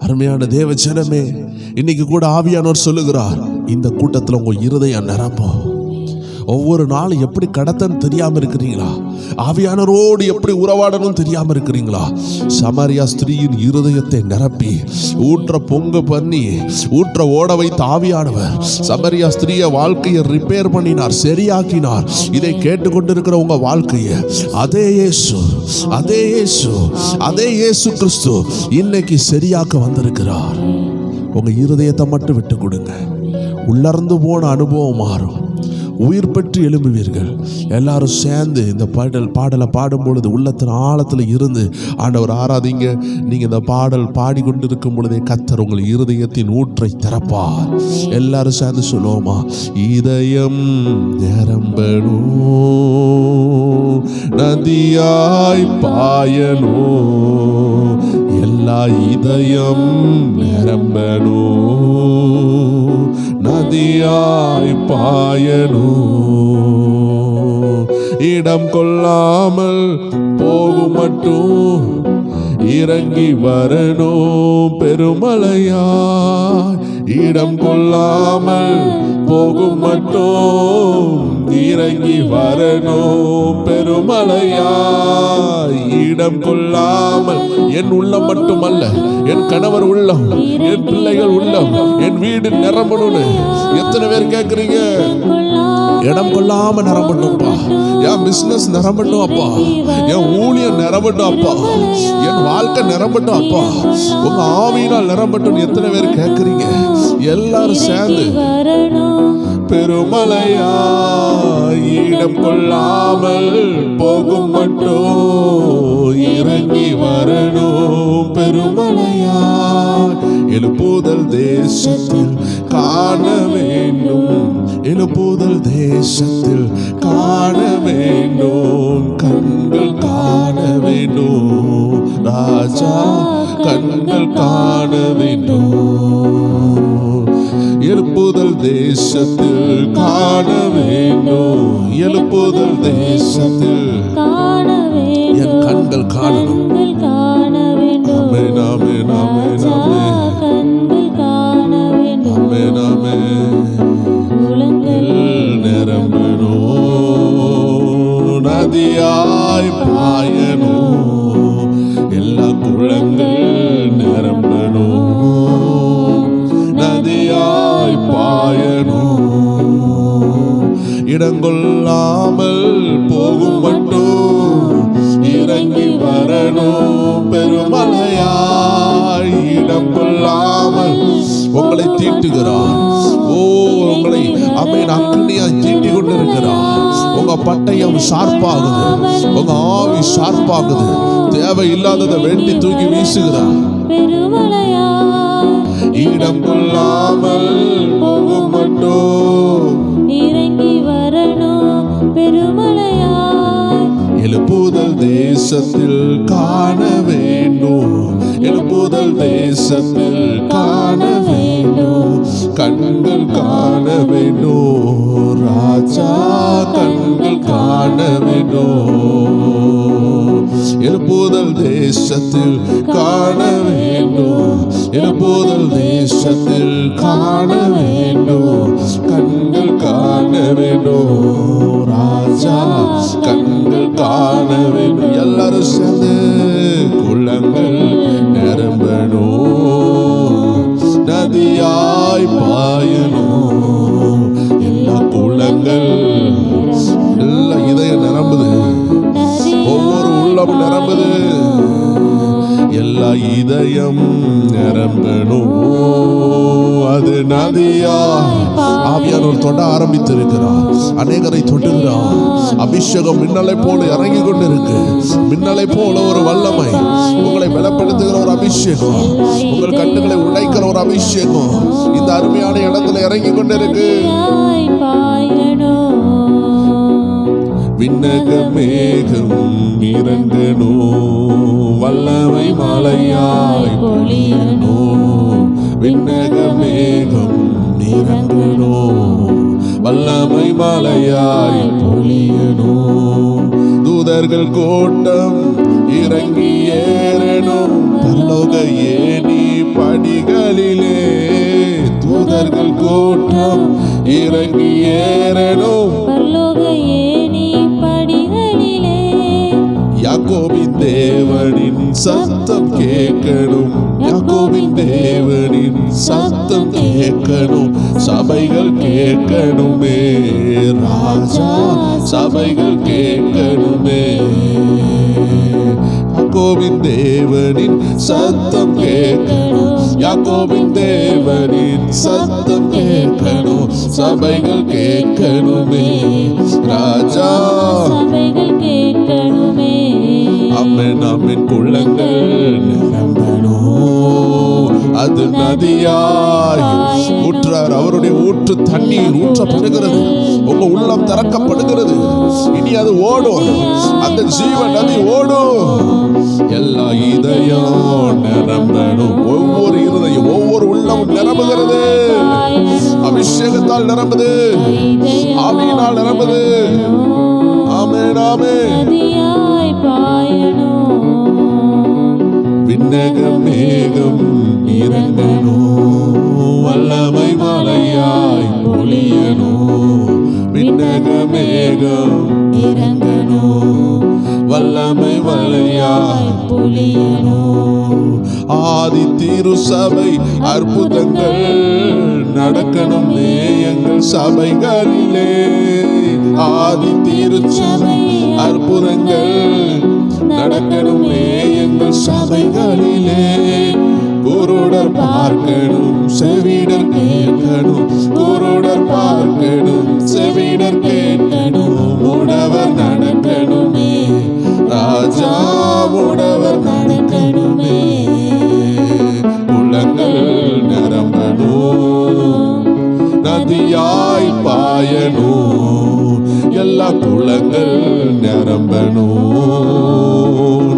அருமையான தேவ ஜனமே, இன்னைக்கு கூட ஆவியானவர் சொல்லுகிறார், இந்த கூட்டத்தில் உங்க இருதயம் நிரம்பும். ஒவ்வொரு நாளும் எப்படி கடத்தன்னு தெரியாம இருக்கிறீங்களா? ஆவியானவரோடு எப்படி உறவாடணும் தெரியாம இருக்கிறீங்களா? சமரியா ஸ்திரீயின் இருதயத்தை நிரப்பி ஊற்ற பொங்க பண்ணி ஊற்ற ஓட வைத்த ஆவியானவர் சமரியா ஸ்திரீய வாழ்க்கையை ரிப்பேர் பண்ணினார், சரியாக்கினார். இதை கேட்டுக்கொண்டிருக்கிற உங்க வாழ்க்கையை அதே இயேசு, அதே இயேசு, அதே இயேசு கிறிஸ்து இன்னைக்கு சரியாக்க வந்திருக்கிறார். உங்க இருதயத்தை மட்டும் விட்டு கொடுங்க, உள்ளர்ந்து போன அனுபவம் மாறும், உயிர் பெற்று எழும்புவீர்கள். எல்லாரும் சேர்ந்து இந்த பாடலை பாடும் பொழுது உள்ளத்தின் ஆழத்தில் இருந்து ஆண்டவர் ஆராதிங்க. நீங்க இந்த பாடல் பாடிக்கொண்டிருக்கும் பொழுதே கர்த்தர் உங்கள் இருதயத்தின் ஊற்றை திறப்பார். எல்லாரும் சேர்ந்து சொல்லுவோமா? இதயம் நிரம்பணும், நதியாய் பாயணும், எல்லா இதயம் நிரம்பணும், நதியாய் பாயணும், இடம் கொள்ளாமல் போகும் மட்டும் இறங்கி வரணும் பெருமழையாய், இடம் கொள்ளாமல் போகும் மட்டும் இறங்கி வரணும் பெருமழையாய், இடம் கொள்ளாமல். என் உள்ளம் மட்டுமல்ல, என் கணவர் உள்ளம், என் பிள்ளைகள் உள்ளம், என் வீடு நிரம்பணும்னு எத்தனை பேர் கேட்குறீங்க? இடம் கொள்ளாம நிரம்பட்டும்ப்பா, என் பிசினஸ் நிரம்பட்டும் அப்பா, என் ஊழியம் நிரம்பட்டும் அப்பா, என் வாழ்க்கை நிரம்பட்டும் அப்பா, உங்க ஆவியினால் நிரம்பட்டும் எத்தனை பேர் கேட்குறீங்க? எல்லாரும் சேர்ந்து பெருமழையாய் இடம் கொள்ளாமல் போகும் மட்டும் இறங்கி வரணும் பெருமழையாய், எழுப்புதல் தேசத்தில் காண வேண்டும், எழுப்புதல் தேசத்தில் காண வேண்டும், கண்கள் காண வேண்டும் ராஜா, கண்கள் காண வேண்டும், எழுப்புதல் தேசத்தில் காண வேண்டும், எழுப்புதல் தேசத்தில் என் கண்கள் காணணும். ஆமே நாமே நாமே நாமே ஆமே நாமே நிரம்பணும், நதியாய் பாயணும், எல்லா குளங்கள் நிரம்பணும், நதியாய் பாயணும், இடங்கொள்ளாமல் போகும் மட்டும் இறங்கி வரணும் பெருமழையாய், இடம் கொள்ளாமல் உங்களை தீட்டுகிறார். ஓ, உங்களை அமேன் அக்னியாய் தீட்டி கொண்டிருக்கிறார். உங்க பட்டயம் ஷார்ப்பாகுது, உங்க ஆவி ஷார்ப்பாகுது, தேவையில்லாததை வெட்டி தூக்கி வீசுகிறார். இடம் கொள்ளாமல் போகும் மட்டும் இறங்கி வரணும் பெருமழையாய், எழுப்புதல் தேசத்தில் காண வேண்டும், எழுப்புதல் தேசத்தில் காண வேண்டும், ராஜா கண்கள் காண வேண்டும், எழுப்புதல் தேசத்தில் காண வேண்டும், எழுப்புதல் தேசத்தில் காண வேண்டும், கண்கள் காண வேண்டும், ராஜா கண்கள் காண வேண்டும். எல்லாரும் சேர்ந்து குளங்கள் நிரம்பணும், நதியாய் பாயணும், எல்லா குளங்கள் எல்லா இதயம் நிரம்புது, ஒவ்வொரு உள்ளம் நிரம்புது, எல்லா இதயம் நிரம்பணும், அது நதியா. ஆவியானவர் தொட ஆரம்பித்திருக்கிறார், அநேகரை தொட்டுகிறார். அபிஷேகம் மின்னலை போல இறங்கி கொண்டிருக்கு, மின்னலை போல ஒரு வல்லமை, உங்களை பலப்படுத்துகிற ஒரு அபிஷேகம், உங்கள் கண்ணுகளை உடைக்கிற ஒரு அபிஷேகம் இந்த அருமையான இடத்துல இறங்கி கொண்டிருக்கு. விண்ணக மேகம் இறங்கணும், வல்லமை மலையாய் பொழியணும், விண்ணக மேகம் இறங்கணும், வல்லமை மலையாய் பொழியணும், தூதர்கள் கூட்டம் இறங்கி ஏறணும், பரலோக ஏணி படிகளிலே தூதர்கள் கூட்டம் இறங்கி ஏறணும், பரலோக ஏணி படிகளிலே யாக்கோபின் தேவனின் சத்தம் கேட்கணும், யாக்கோபின் தேவனின் சத்தம் கேட்கணும், சபைகள் கேட்கணுமே ராஜா, சபைகள் கேட்கணுமே, யாக்கோபின் தேவனின் சத்தம் கேட்கணும், யாக்கோபின் தேவனின் சத்தம் கேட்கணும், சபைகள் கேட்கணுமே ராஜா, சபைகள் கேட்கணுமே. ஆமென் ஆமென். குளங்கள் நிரம்பணும், அது நதியாய் ஊற்றார், அவருடைய ஊற்று தண்ணீர் ஊற்றப்படுகிறது, உங்க உள்ளம் திறக்கப்படுகிறது, இனி அது ஓடும், அந்த ஜீவ நதி ஓடும், எல்லா இதயம் நிரம்பணும், ஒவ்வொரு இருதயம் ஒவ்வொரு உள்ளமும் நிரம்புகிறது, அபிஷேகத்தால் நிரம்புது, ஆவியினால் நிரம்புது. ஆமென் ஆமென். விண்ணக மேகம் இறங்கணும், வல்லமை மலையாய் பொழியணும், விண்ணக மேகம் இறங்கணும், வல்லமை மலையாய் பொழியணும், ஆதி திருசபை அற்புதங்கள் நடக்கணுமே எங்கள் சபைகளிலே, ஆதி திருச்சபை அற்புதங்கள் நடக்கணுமே எங்கள் சபைகளிலே, குருடர் பார்க்கணும், செவிடர் கேட்கணும், குருடர் பார்க்கணும், செவிடர் கேட்கணும், உடவர் நடக்கணுமே ராஜா, உடவர் நடக்கணுமே, குளங்கள் நிரம்பணும், நதியாய் பாயணும், எல்லா குளங்கள் நிரம்பணும்,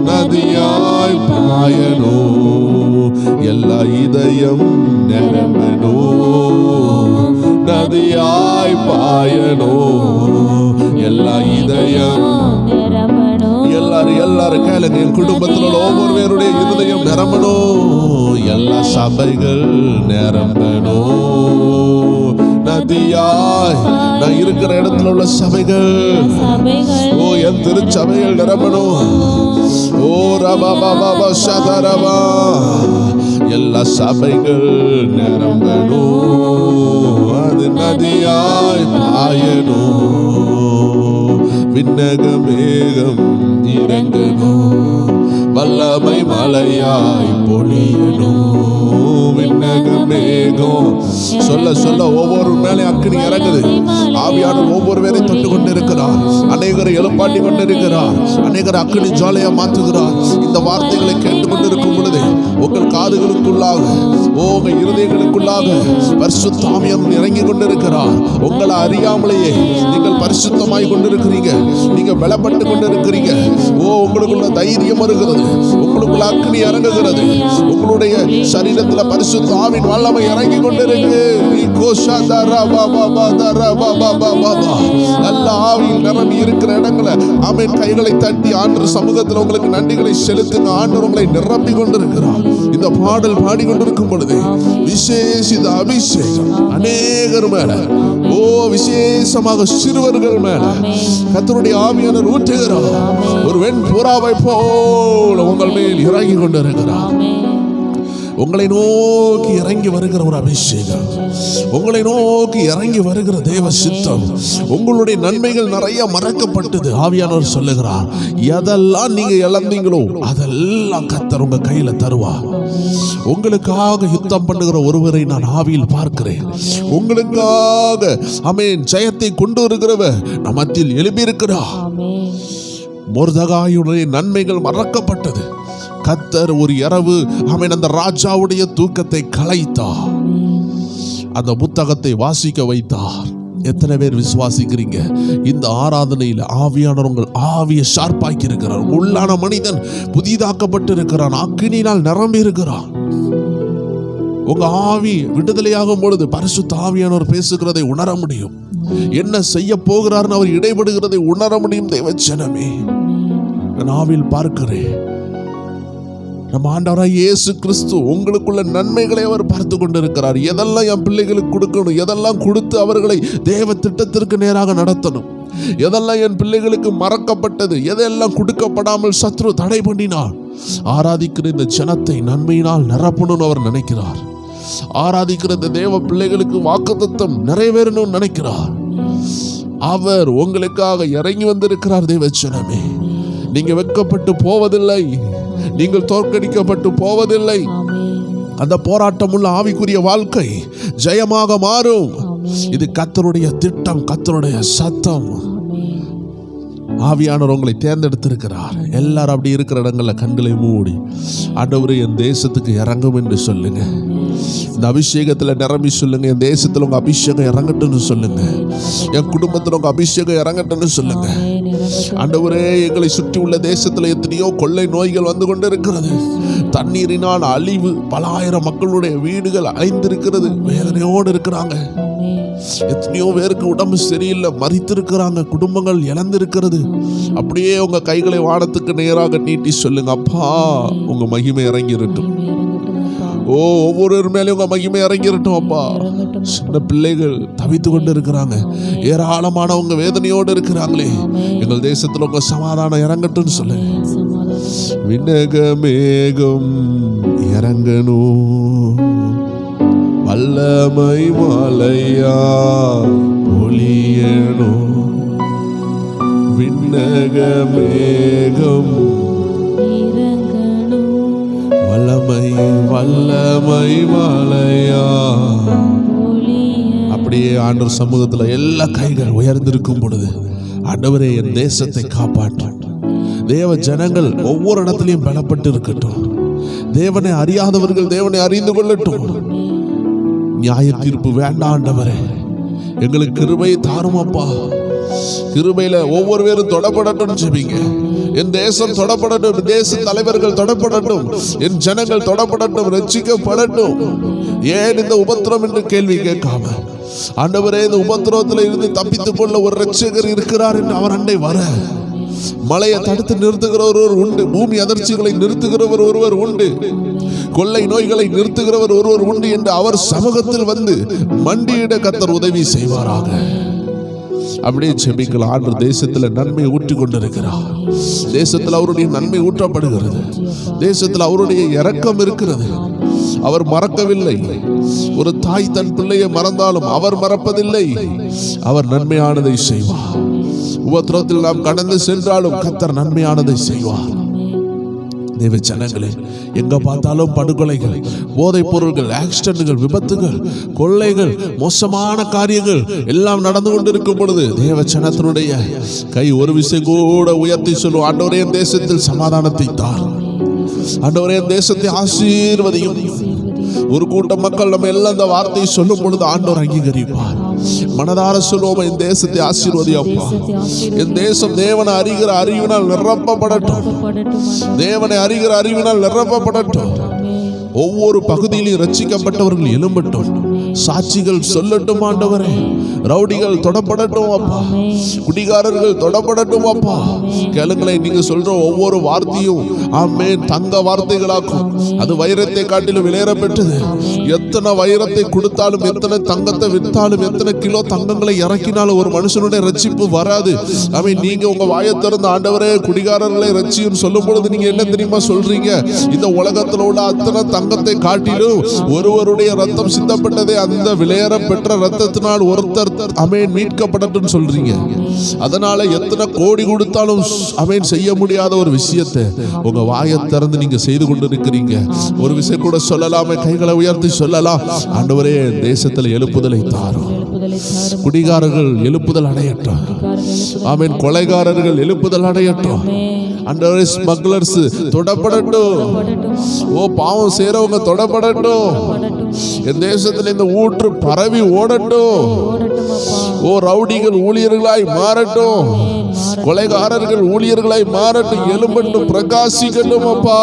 நதியாய் பாயணும், எல்லா இதயம் நிரம்பணும், நதியாய் பாயணும், எல்லா இதயம் நிரம்பணும். எல்லாரும் கேளுங்க, என் குடும்பத்தில் உள்ள ஒவ்வொருவருடைய இருதயம் நிரம்பணும், எல்லா சபைகள் நிரம்பணும், நதியாய் நான் இருக்கிற இடத்துல உள்ள சபைகள், ஓ என் திருச்சபைகள் நிரம்பணும், ஓ ரபா பாபா சதரபா, எல்லா சபைகள் நிரம்பணும், அது நதியாய் பாயணும், விண்ணக மேகம் இறங்கணும், வல்லமை மலையாய் பொழியணும், விண்ணக மேகம். சொல்ல சொல்ல ஒவ்வொரு மேலே அக்கினி இறங்குது, ஆவியானவர் ஒவ்வொரு பேரை தொட்டு கொண்டு இருக்கிறார், அநேகரை எழுப்பாட்டி கொண்டு இருக்கிறார், அநேகரை அக்கினி ஜாலையா மாற்றுகிறார். இந்த வார்த்தைகளை கேட்டுக்கொண்டிருக்கும் பொழுது உங்கள் காதுகளுக்குள்ளாக, உங்கள் இருதயங்களுக்குள்ளாக பரிசுத்த ஆவியானவர் இறங்கி கொண்டிருக்கிறார். உங்களை அறியாமலேயே நீங்கள் பரிசுத்தமாய் கொண்டிருக்கிறீங்க, நீங்க பலப்பட்டு கொண்டிருக்கிறீங்க. உங்களுக்குள்ள தைரியம் வருகிறது, உங்களுக்குள்ள அக்கினி இறங்குகிறது, உங்களுடைய சரீரத்தில் பரிசுத்த ஆவியின் வல்லமை இறங்கி கொண்டிருக்கு. நல்ல ஆவியில் நிரம்பி இருக்கிற இடங்களை ஆமென் கைகளை தட்டி ஆண்டவர் சமூகத்தில் உங்களுக்கு நன்றிகளை செலுத்துங்க. ஆண்டவர் உங்களை நிரம்பி கொண்டிருக்கிறார். இந்த பாடல் பாடிக்கொண்டிருக்கும் பொழுது விசேஷித அபிஷேகம் அநேகர் மேல, ஓ விசேஷமாக சிறுவர்கள் மேல கர்த்தருடைய ஆவியானவர் ஊற்றுகிறார். ஒரு வெண்புறாவை போல உங்கள் மேல் இறங்கி கொண்டிருக்கிறார். உங்களை நோக்கி இறங்கி வருகிற ஒரு அபிஷேகம், உங்களை நோக்கி இறங்கி வருகிற தேவ சித்தம். உங்களுடைய நன்மைகள் நிறைய மறக்கப்பட்டது. ஆவியானவர் சொல்லுகிறார், எதெல்லாம் நீங்க இழந்தீங்களோ அதெல்லாம் கர்த்தர் உங்க கையில தருவார். உங்களுக்காக யுத்தம் பண்ணுகிற ஒருவரை நான் ஆவியில் பார்க்கிறேன். உங்களுக்காக ஆமென் ஜெயத்தை கொண்டு வருகிறவர் நம்மத்தில் எழுப்பியிருக்கிறார். மொர்தெகாயுடைய நன்மைகள் மறக்கப்பட்டது. கர்த்தர் ஒரு இரவு அவன் அந்த ராஜாவுடைய தூக்கத்தை கலைத்தார். அந்த புத்தகத்தை வாசிக்க வைத்தார். எத்தனை பேர் விசுவாசிக்கிறீங்க? இந்த ஆராதனையில் ஆவியானவர் உங்கள் ஆவியை ஷார்ப்பாக்கி இருக்கிறார். உள்ளான மனிதன் புதிதாக்கப்பட்டு இருக்கிறான். அக்கினியினால் நிரம்பி இருக்கிறான். உங்க ஆவி விடுதலையாகும் பொழுது பரிசுத்த ஆவியானவர் பேசுகிறதை உணர முடியும். என்ன செய்ய போகிறார்னு அவர் இடைபடுகிறதை உணர முடியும். தேவஜனமே, நான் ஆவியில் பார்க்கிறேன். நம்ம ஆண்டவராய் இயேசு கிறிஸ்து உங்களுக்குள்ள நன்மைகளை அவர் பார்த்து கொண்டிருக்கிறார். எதெல்லாம் என் பிள்ளைகளுக்கு கொடுக்கணும், எதெல்லாம் கொடுத்து அவர்களை தேவ திட்டத்திற்கு நேராக நடத்தணும், எதெல்லாம் என் பிள்ளைகளுக்கு மறக்கப்பட்டது, எதெல்லாம் கொடுக்கப்படாமல் சத்ரு தடை பண்ணினார். ஆராதிக்கிற இந்த ஜனத்தை நன்மையினால் நிரப்பணும்னு அவர் நினைக்கிறார். ஆராதிக்கிற இந்த தேவ பிள்ளைகளுக்கு வாக்குத்தத்தம் நிறைவேறணும்னு நினைக்கிறார். அவர் உங்களுக்காக இறங்கி வந்திருக்கிறார். தேவ ஜனமே, நீங்க வெட்கப்பட்டு போவதில்லை, நீங்கள் தோற்கடிக்கப்பட்டு போவதில்லை. அந்த போராட்டம் உள்ள ஆவிக்குரிய வாழ்க்கை ஜெயமாக மாறும். இது கர்த்தருடைய திட்டம், கர்த்தருடைய சத்தம். ஆவியானவர் உங்களை தேர்ந்தெடுத்திருக்கிறார். எல்லாரும் அப்படி இருக்கிற இடங்கள்ல கண்களை மூடி ஆண்டவரே என் தேசத்துக்கு இறங்கும் என்று சொல்லுங்க. இந்த அபிஷேகத்தில் நிரம்பி சொல்லுங்க. என் தேசத்தில் உங்க அபிஷேகம் இறங்கட்டும்னு சொல்லுங்க. என் குடும்பத்தில் உங்க அபிஷேகம் இறங்கட்டும்னு சொல்லுங்க. ஆண்டவரே, எங்களை சுற்றி உள்ள தேசத்தில் எத்தனையோ கொள்ளை நோய்கள் வந்து கொண்டு இருக்கிறது. தண்ணீரினால் அழிவு, பல ஆயிரம் மக்களுடைய வீடுகள் அழிந்திருக்கிறது. வேதனையோடு இருக்கிறாங்க. எத்தனையோ பேருக்கு உடம்பு சரியில்லை, மரித்திருக்கிறாங்க. குடும்பங்கள் இழந்திருக்கிறது. அப்படியே உங்க கைகளை வானத்துக்கு நேராக நீட்டி சொல்லுங்க, அப்பா உங்க மகிமை இறங்கிரட்டும். ஓ, ஒவ்வொரு மேலேயும் உங்க மகிமை இறங்கிரட்டும் அப்பா. சின்ன பிள்ளைகள் தவித்து கொண்டு இருக்கிறாங்க. ஏராளமானவங்க வேதனையோடு இருக்கிறாங்களே. எங்கள் தேசத்தில் உங்க சமாதானம் இறங்கட்டும் சொல்லுங்க. விண்ணக மேகம் இறங்கணும், வல்லமை மலையா ஒளியணும். விண்ணக மேகம் வல்லமை மலையா. அப்படியே ஆண்டவர் சமூகத்தில் எல்லா கைகள் உயர்ந்திருக்கும் பொழுது, ஆண்டவரே என் தேசத்தை காப்பாற்றும். தேவ ஜனங்கள் ஒவ்வொரு இடத்திலையும் பலப்பட்டு இருக்கட்டும். தேவனை அறியாதவர்கள் தேவனை அறிந்து கொள்ளட்டும். நியாய தீர்ப்பு வேண்டாம் ஆண்டவரே, எங்களுக்கு கிருபை தாரும் அப்பா. கிருபையில ஒவ்வொரு பேரும் தொடப்படட்டும் ஜெபிங்க. என் தேசம் தொடப்படட்டும், தேச தலைவர்கள் தொடப்படட்டும், என் ஜனங்கள் தொடப்படட்டும், ரட்சிக்கப்படட்டும். ஏன் இந்த உபத்திரம் என்று கேள்வி கேட்காம, ஆண்டவரே இந்த உபத்திரவத்தில் இருந்து தப்பித்துக் கொள்ள ஒரு ரட்சகர் இருக்கிறார் என்று அவர் அண்டை வர, மழையை தடுத்து நிறுத்துகிறவர் ஒருவர் உண்டு, பூமி அதிர்ச்சிகளை நிறுத்துகிறவர் ஒருவர் உண்டு, கொள்ளை நோய்களை நிறுத்துகிறவர் ஒருவர் உண்டு என்று அவர் சமூகத்தில் வந்து மண்டியிட கர்த்தர் உதவி செய்வாராக. அப்படியே ஜெபிக்கலாம். ஆண்டவர் தேசத்தில் நன்மை ஊற்றி கொண்டிருக்கிறார். தேசத்தில் அவருடைய நன்மை ஊற்றப்படுகிறது. தேசத்தில் அவருடைய இரக்கம் இருக்கிறது. அவர் மறக்கவில்லை. ஒரு தாய் தன் பிள்ளையை மறந்தாலும் அவர் மறப்பதில்லை. அவர் நன்மையானதை செய்வார். உபத்திரத்தில் நாம் கடந்து சென்றாலும் கர்த்தர் நன்மையானதை செய்வார். தேவ ஜனங்களே, எங்க பார்த்தாலும் படுகொலைகள், போதைப் பொருள்கள், ஆக்சிடென்ட்கள், விபத்துகள், கொள்ளைகள், மோசமான காரியங்கள் எல்லாம் நடந்து கொண்டிருக்கும் பொழுது தேவ ஜனத்தினுடைய கை ஒரு விஷயம் கூட உயர்த்தி சொல்லும், ஆண்டவரே என் தேசத்தில் சமாதானத்தை தார், ஆண்டவரே என் தேசத்தை ஆசீர்வதியும். ஒரு கூட்ட மக்கள் நம்ம எல்லாம் இந்த வார்த்தையை சொல்லும் பொழுது ஆண்டவர் அங்கீகரிப்பார். மனதார சொல்லுவோம், என் தேசத்தை ஆசீர்வதியப்பா. என் தேசம் தேவனை அறிகிற அறிவினால் நிரப்பப்படட்டும். தேவனை அறிகிற அறிவினால் நிரப்பப்படட்டும். ஒவ்வொரு பகுதியிலும் ரட்சிக்கப்பட்டவர்கள் எழும்பட்டும், சாட்சிகள் சொல்லட்டும் ஆண்டவரே. ரவுடிகள் தொடப்படட்டும் அப்பா, குடிகாரர்கள் தொடப்படட்டும் அப்பா. கேளுங்களேன், நீங்க சொல்ற ஒவ்வொரு வார்த்தையும் ஆமென் தங்க வார்த்தைகளாக்கும். அது வைரத்தை காட்டிலும் விலையேற பெற்றது. எத்தனை வைரத்தை கொடுத்தாலும், எத்தனை தங்கத்தை விற்றாலும், எத்தனை கிலோ தங்கங்களை இறக்கினாலும் ஒரு மனுஷனுடைய ரட்சிப்பு வராது. ஆமென். நீங்க உங்க வாயை திறந்து ஆண்டவரே குடிகாரர்களை ரட்சியும் சொல்லும் பொழுது நீங்க என்ன தெரியுமா சொல்றீங்க? இந்த உலகத்தில் உள்ள அத்தனை தங்கத்தை காட்டிலும் ஒருவருடைய ரத்தம் சிந்தப்பட்டதே, அந்த விலையேற பெற்ற ரத்தத்தினால் ஒருத்தர் ஆமென் மீட்கப்படட்டும் சொல்றீங்க. அதனால எத்தனை கோடி கொடுத்தாலும் ஆமென் செய்ய முடியாத ஒரு விஷயத்தை உங்க வாயை திறந்து நீங்க செய்து கொண்டு இருக்கிறீங்க. ஒரு விஷயம் கூட சொல்லலாமே, கைகளை உயர்த்தி சொல்லலாம். ஆண்டவரே தேசத்தில் எழுப்புதலை தாரும், குடிகாரர்கள் எழுப்புதல் அடையட்டும். ஆமென். கொலைகாரர்கள் எழுப்புதல் அடையட்டும். ஆண்டவரே ஸ்மக்லர்ஸ் தொடப்படட்டும். ஓ பாவம் செய்றவங்க தொடப்படட்டும். என் தேசத்தில் இந்த ஊற்று பரவி ஓடட்டும். ஓ ரவுடிகள் ஊழியர்களாய் மாறட்டும், கொலைகாரர்கள் ஊழியர்களாய் மாறட்டும், எழும்பட்டும், பிரகாசிக்கட்டும் அப்பா.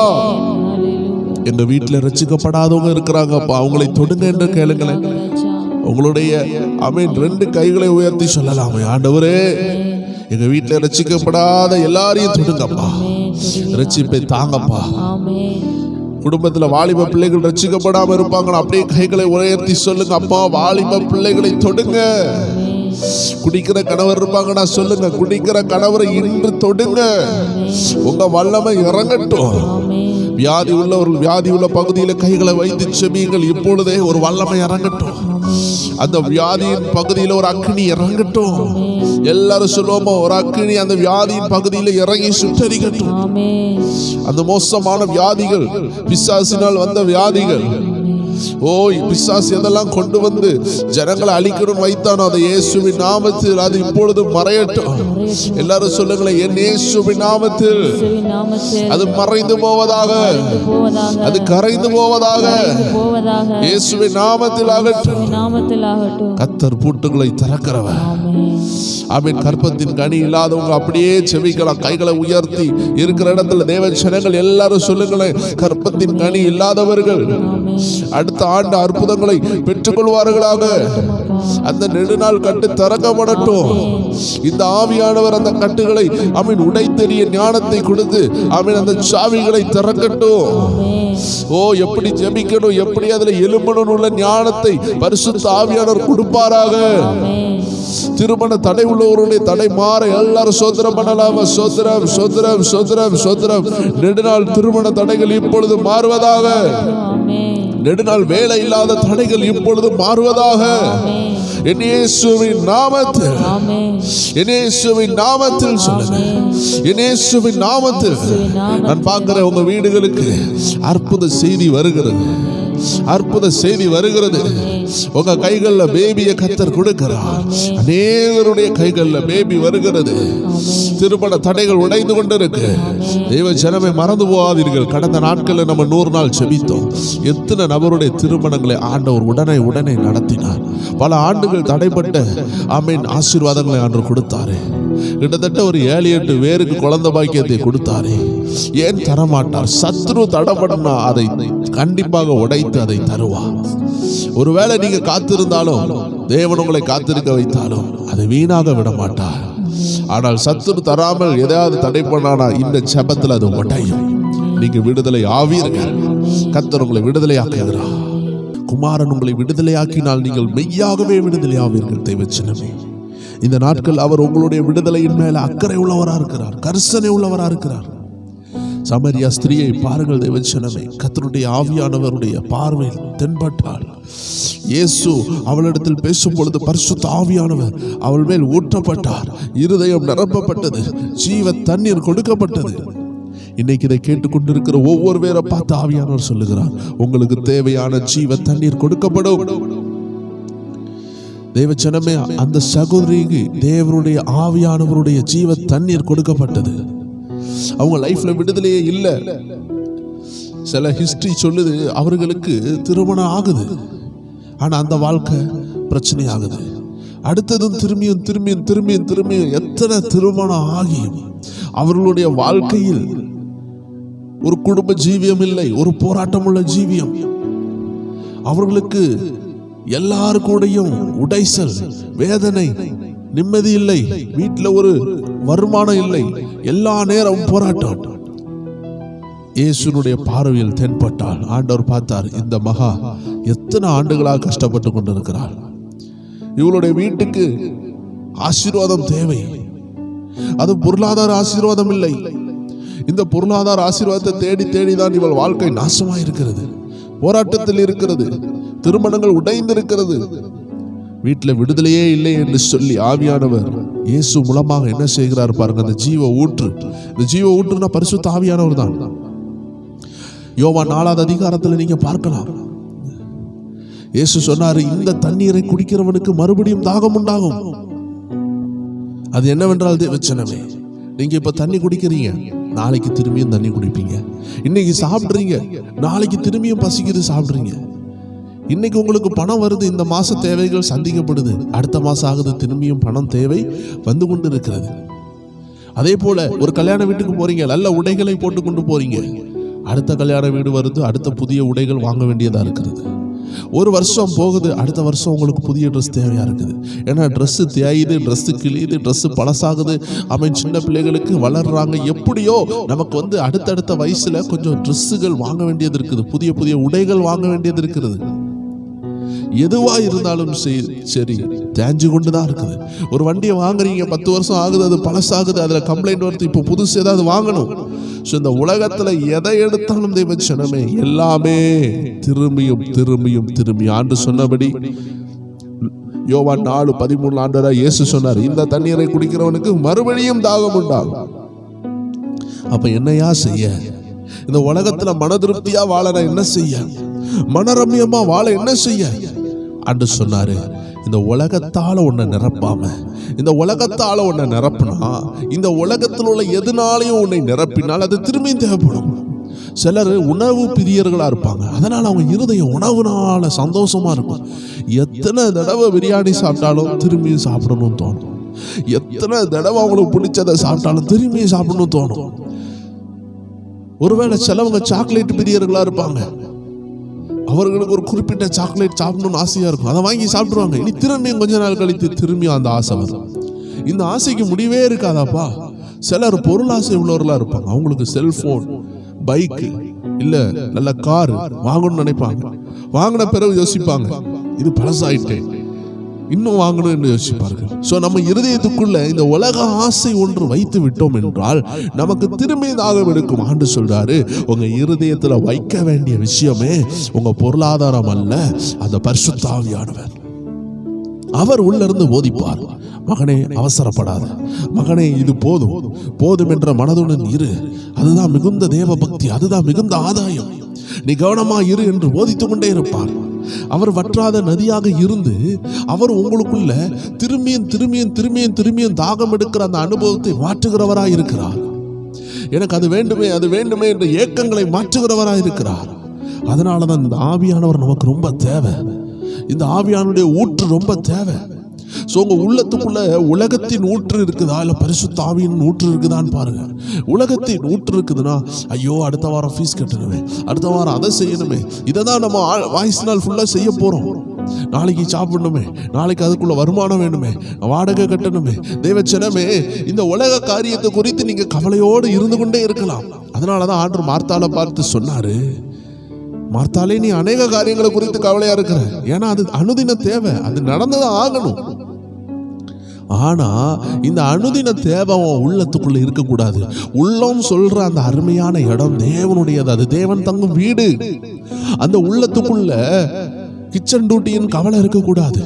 எங்க வீட்டில் ரட்சிக்கப்படாதவங்க இருக்கிறாங்கப்பா, அவங்களை தொடுங்க என்று கேளுங்களேன். உங்களுடைய ஆமென் 2 கைகளை உயர்த்தி சொல்லலாமே, ஆண்டவரே எங்க வீட்டில் ரட்சிக்கப்படாத எல்லாரையும் தொடுங்கப்பா, ரட்சிப்பை தாங்கப்பா. குடும்பத்துல வாலிப பிள்ளைகள் ரட்சிக்கப்படாம இருப்பாங்க, அப்படியே கைகளை உயர்த்தி சொல்லுங்க அப்பா, வாலிப பிள்ளைகளை தொடுங்க. குடிக்கிற கணவர் இருப்பாங்கன்னா சொல்லுங்க, குடிக்கிற கணவரை இன்று தொடுங்க, உங்க வல்லமை இறங்கட்டும். வியாதி உள்ளவர்கள் வியாதி உள்ள பகுதியில் கைகளை வைத்து செபியுங்கள். இப்பொழுதே ஒரு வல்லமை இறங்கட்டும், அந்த வியாதியின் பகுதியில் ஒரு அக்னி இறங்கட்டும். எல்லாரும் சொல்லுவோமோ, ஒரு அக்னி அந்த வியாதியின் பகுதியில் இறங்கி சுட்டரிக்கட்டும். அந்த மோசமான வியாதிகள், பிசாசினால் வந்த வியாதிகள், பிசாசு எதெல்லாம் கொண்டு வந்து ஜனங்களை அழிக்கணும் வைத்தானோ அதை இயேசுவின் நாமத்தில் அது இப்பொழுது மறையட்டும். எல்லாரும் சொல்லுங்களேன், என் இயேசுவின் நாமத்தில் அது மறைந்து போவதாக, அது கரைந்து போவதாக, இயேசுவின் நாமத்தில் ஆகட்டும். கர்த்தர் பூட்டுகளை திறக்கிறவர். ஆமென். கற்பத்தின் கனி இல்லாதவங்க அப்படியே செவிக்கலாம், கைகளை உயர்த்தி இருக்கிற இடத்துல தேவ ஜனங்கள் எல்லாரும் சொல்லுங்களேன், கற்பத்தின் கனி இல்லாதவர்கள் அடுத்த ஆண்டு அற்புதங்களை பெற்றுக் கொள்வார்களாக. அந்த நெடுநாள் கட்டு திறக்கப்படட்டும். இந்த ஆவியானவர் அந்த கட்டுகளை ஆமென் உடைத்தெறிய ஞானத்தை கொடுத்து ஆமென் அந்த சாவிகளை திறக்கட்டும். எப்படி ஜெபிக்கணும், எப்படி அதுல எழும்பணும் உள்ள ஞானத்தை பரிசுத்த ஆவியானவர் கொடுப்பாராக. திருமண தடை உள்ளவருடைய தடை மாற எல்லாரும் சோதரம் பண்ணலாமா? சோதரம் சோதரம் சோதரம் சோதரம். நெடுநாள் திருமண தடைகள் இப்பொழுது மாறுவதாக. நெடுநாள் வேலை இல்லாத தடைகள் இப்பொழுது மாறுவதாக. இயேசுவின் நாமத்தில், இயேசுவின் நாமத்தில் சொல்லுங்க, இயேசுவின் நாமத்தில். நான் பார்க்கிறேன் உங்க வீடுகளுக்கு அற்புத செய்தி வருகிறது, அற்புத செய்தி வருகிறது. உங்க கைகள்ல பேபியை கர்த்தர் கொடுக்கிறார். அநேகருடைய கைகள்ல பேபி வருகிறது. திருமண தடைகள் உடைந்து கொண்டிருக்கு. தெய்வ ஜனமே மறந்து போகாதீர்கள். கடந்த நாட்களில் நம்ம 100 நாள் ஜெபித்தோம். எத்தனை நபருடைய திருமணங்களை ஆண்டவர் உடனே நடத்தினார். பல ஆண்டுகள் தடைப்பட்ட ஆமென் ஆசீர்வாதங்களை ஆண்டவர் கொடுத்தாரு. கிட்டத்தட்ட ஒரு 7-8 பேருக்கு குழந்தை பாக்கியத்தை கொடுத்தாரு. ஏன் தரமாட்டார்? சத்ரு தடைப்படனா அதை கண்டிப்பாக உடைத்து அதை தருவார். ஒருவேளை நீங்க காத்திருந்தாலும், தேவன் உங்களை காத்திருக்க வைத்தாலும் அதை வீணாக விட மாட்டார். ஆனால் சத்துரு தராமல் எதையாவது தடை பண்ணானா இந்த ஜெபத்தில் அது உடையும். நீங்க விடுதலை ஆவீர்கள். கர்த்தர் உங்களை விடுதலை ஆக்குகிறார். குமாரன் உங்களை விடுதலையாக்கினால் நீங்கள் மெய்யாகவே விடுதலை ஆவீர்கள். தெய்வச்சனமே, இந்த நாட்கள் அவர் உங்களுடைய விடுதலையின் மேல அக்கறை உள்ளவராக இருக்கிறார், கரிசனை உள்ளவராக இருக்கிறார். சமரியா ஸ்திரியை பாருங்கள் தேவச்சனமே, கர்த்தருடைய ஆவியானவருடைய பார்வையில் தென்பட்டாள். இயேசு அவளிடத்தில் பேசும் பொழுது பரிசுத்த ஆவியானவர் அவள் மேல் ஊற்றப்பட்டார். இருதயம் நிரப்பப்பட்டது, ஜீவ தண்ணீர் கொடுக்கப்பட்டது. இன்னைக்கு இதை கேட்டுக்கொண்டிருக்கிற ஒவ்வொரு பேரை பார்த்து ஆவியானவர் சொல்லுகிறார், உங்களுக்கு தேவையான ஜீவ தண்ணீர் கொடுக்கப்படும். தேவச்சனமே, அந்த சகோதரிக்கு தேவனுடைய ஆவியானவருடைய ஜீவ தண்ணீர் கொடுக்கப்பட்டது. அவங்க லைஃப்ல விடுதலையே இல்லை. சில ஹிஸ்டரி சொல்லுது அவர்களுக்கு திருமணம் ஆகுது, ஆனா அந்த வாழ்க்கை பிரச்சனை ஆகுது. அடுத்ததும் திரும்பியும் எத்தனை திருமணம் ஆகியும் அவர்களுடைய வாழ்க்கையில் ஒரு குடும்ப ஜீவியம் இல்லை, ஒரு போராட்டம் உள்ள ஜீவியம். அவர்களுக்கு எல்லாரு கூடயும் உடைசல், வேதனை, நிம்மதி இல்லை, வீட்டில் ஒரு வருமானம் இல்லை, எல்லா நேரம் போராட்டம். இயேசுனுடைய பார்வையில் தென்பட்டால் ஆண்டவர் பார்த்தார், இந்த மகா எத்தனை ஆண்டுகளாக கஷ்டப்பட்டு கொண்டிருக்கிறார், இவளுடைய வீட்டுக்கு ஆசீர்வாதம் தேவை. அது பொருளாதார ஆசீர்வாதம் இல்லை. இந்த பொருளாதார ஆசீர்வாதத்தை தேடி தேடிதான் இவள் வாழ்க்கை நாசமாயிருக்கிறது, போராட்டத்தில் இருக்கிறது, திருமணங்கள் உடைந்திருக்கிறது, வீட்டில் விடுதலையே இல்லை என்று சொல்லி ஆவியானவர் இயேசு மூலமாக என்ன செய்கிறார் பாருங்க. அந்த ஜீவ ஊற்று, இந்த ஜீவ ஊற்றுனா பரிசுத்த ஆவியானவர் தான். யோவான் 4வது அதிகாரத்தில் நீங்க பார்க்கலாம். இயேசு சொன்னாரு, இந்த தண்ணீரை குடிக்கிறவனுக்கு மறுபடியும் தாகம் உண்டாகும். அது என்னவென்றால் தேவச்சனமே, நீங்க இப்ப தண்ணி குடிக்கிறீங்க, நாளைக்கு திரும்பியும் தண்ணி குடிப்பீங்க. இன்னைக்கு சாப்பிடுறீங்க, நாளைக்கு திரும்பியும் பசிக்குது சாப்பிடுறீங்க. இன்னைக்கு உங்களுக்கு பணம் வருது, இந்த மாச தேவைகள் சந்திக்கப்படுது, அடுத்த மாசம் ஆகுது, திரும்பியும் பணம் தேவை வந்து கொண்டு இருக்கிறது. அதே போல ஒரு கல்யாண வீட்டுக்கு போறீங்க, நல்ல உடைகளை போட்டு கொண்டு போறீங்க, அடுத்த கல்யாண வீடு வருது, அடுத்த புதிய உடைகள் வாங்க வேண்டியதா இருக்கிறது. ஒரு வருஷம் போகுது, அடுத்த வருஷம் உங்களுக்கு புதிய ட்ரெஸ் தேவையா இருக்குது. ஏன்னா ட்ரெஸ் தேயுது, ட்ரெஸ் கிழியுது, ட்ரெஸ் பழசாகுது. அவன் சின்ன பிள்ளைகளுக்கு வளர்றாங்க. எப்படியோ நமக்கு அடுத்தடுத்த வயசுல கொஞ்சம் ட்ரெஸ்ஸுகள் வாங்க வேண்டியது இருக்குது, புதிய புதிய உடைகள் வாங்க வேண்டியது இருக்கிறது. எதுவா இருந்தாலும் சரி தேஞ்சு கொண்டுதான் இருக்குது. ஒரு வண்டியை வாங்குறீங்க, 10 வருஷம் ஆகுது, அது பழசாகுது, அதுல கம்ப்ளைண்ட் வருது, இப்போ புதுசு ஏதாவது வாங்கணும். இந்த உலகத்துல எதை எடுத்தாலும் தேவச்சனமே எல்லாமே திரும்பியும் திரும்பியும் திரும்பி ஆண்டு சொன்னபடி யோவான் 4:13 ஆண்டவராய் இயேசு சொன்னார், இந்த தண்ணீரை குடிக்கிறவனுக்கு மறுபடியும் தாகம் உண்டாகும். அப்ப என்னையா செய்ய? இந்த உலகத்துல மன திருப்தியா வாழ என்ன செய்ய? மனரம்யமா வாழ என்ன செய்ய? அன்று சொன்னாரு, இந்த உலகத்தால உன்னை நிரப்பாம, இந்த உலகத்தால உன்னை நிரப்பினா, இந்த உலகத்தில் உள்ள எதுனாலையும் உன்னை நிரப்பினால் அது திரும்பியும் தேவைப்படும். சிலர் உணவு பிரியர்களா இருப்பாங்க, அதனால அவங்க இருதயம் உணவுனால சந்தோஷமா இருக்கும். எத்தனை தடவை பிரியாணி சாப்பிட்டாலும் திரும்பியும் சாப்பிடணும்னு தோணும். எத்தனை தடவை அவங்களுக்கு பிடிச்சதை சாப்பிட்டாலும் திரும்பியும் சாப்பிடணும்னு தோணும். ஒருவேளை சிலவங்க சாக்லேட் பிரியர்களா இருப்பாங்க, அவர்களுக்கு ஒரு குறிப்பிட்ட சாக்லேட் சாப்பிடணும்னு ஆசையா இருக்கும், அதை வாங்கி சாப்பிடுவாங்க. இனி திரும்பியும் கொஞ்ச நாள் கழித்து திரும்பியும் அந்த ஆசை வரும். இந்த ஆசைக்கு முடிவே இருக்காதாப்பா. சிலர் பொருள் ஆசை உள்ளவர்களா இருப்பாங்க, அவங்களுக்கு செல்போன், பைக்கு, இல்ல நல்ல கார் வாங்கணும்னு நினைப்பாங்க. வாங்கின பிறகு யோசிப்பாங்க, இது பழசாயிட்டேன், இன்னும் வாங்கணும் என்று யோசிப்பார்கள். சோ நம்ம இருதயத்துக்குள்ள இந்த உலக ஆசை ஒன்று வைத்து விட்டோம் என்றால் நமக்கு திரும்பி தாகம் எடுக்கும். ஆண்டு சொல்றாரு, உங்க இருதயத்துல வைக்க வேண்டிய விஷயமே உங்க பொருளாதாரம் அல்ல, அந்த பரிசுத்த ஆவியானவர். அவர் உள்ள இருந்து போதிப்பார். மகனே அவசரப்படாத, மகனே இது போதும் போதும் என்ற மனதுடன் இரு, அதுதான் மிகுந்த தேவ பக்தி, அதுதான் மிகுந்த ஆதாயம், நீ கவனமா இரு என்று போதித்துக் கொண்டே இருப்பார். அவர் வற்றாத நதியாக இருந்து அவர் உங்களுக்குள்ள திரும்பியும் திரும்பியும் திரும்பியும் திரும்பியும் தாகம் எடுக்கிற அந்த அனுபவத்தை மாற்றுகிறவராய் இருக்கிறார். எனக்கு அது வேண்டுமே அது வேண்டுமே என்ற ஏக்கங்களை மாற்றுகிறவராய் இருக்கிறார். அதனாலதான் இந்த ஆவியானவர் நமக்கு ரொம்ப தேவை. இந்த ஆவியானுடைய ஊற்று ரொம்ப தேவை. சோ உங்க உள்ளத்துக்குள்ள உலகத்தின் ஊற்று இருக்குதா, இல்ல பரிசுத்த ஆவியின் ஊற்று இருக்குதான்னு பாருங்க. உலகத்தின் ஊற்று இருக்குதுன்னா, ஐயோ அடுத்த வாரம் ஃபீஸ் கட்டணுமே, அடுத்த வாரம் அதை செய்யணுமே, இதை தான் நம்ம வாய்ஸ் நாள் ஃபுல்லா செய்ய போறோம், நாளைக்கு சாப்பிடணுமே, நாளைக்கு அதுக்குள்ள வருமானம் வேணுமே, வாடகை கட்டணுமே. தேவச்சனமே, இந்த உலக காரியத்தை குறித்து நீங்க கவலையோடு இருந்து கொண்டே இருக்கலாம். அதனாலதான் ஆண்டவர் மார்த்தாளை பார்த்து சொன்னாரு, மார்த்தாளே நீ அநேக காரியங்களை குறித்து கவலையா இருக்கிற, ஏன்னா அது அனுதின தேவை, அது நடந்துதான் ஆகணும். ஆனா இந்த அனுதின தேவை உள்ளத்துக்குள்ள இருக்கக்கூடாது. உள்ளம் சொல்ற அந்த அருமையான இடம் தேவனுடையது, அது தேவன் தங்கும் வீடு. அந்த உள்ளத்துக்குள்ள கிச்சன் டியூட்டியின் கவலை இருக்கக்கூடாது.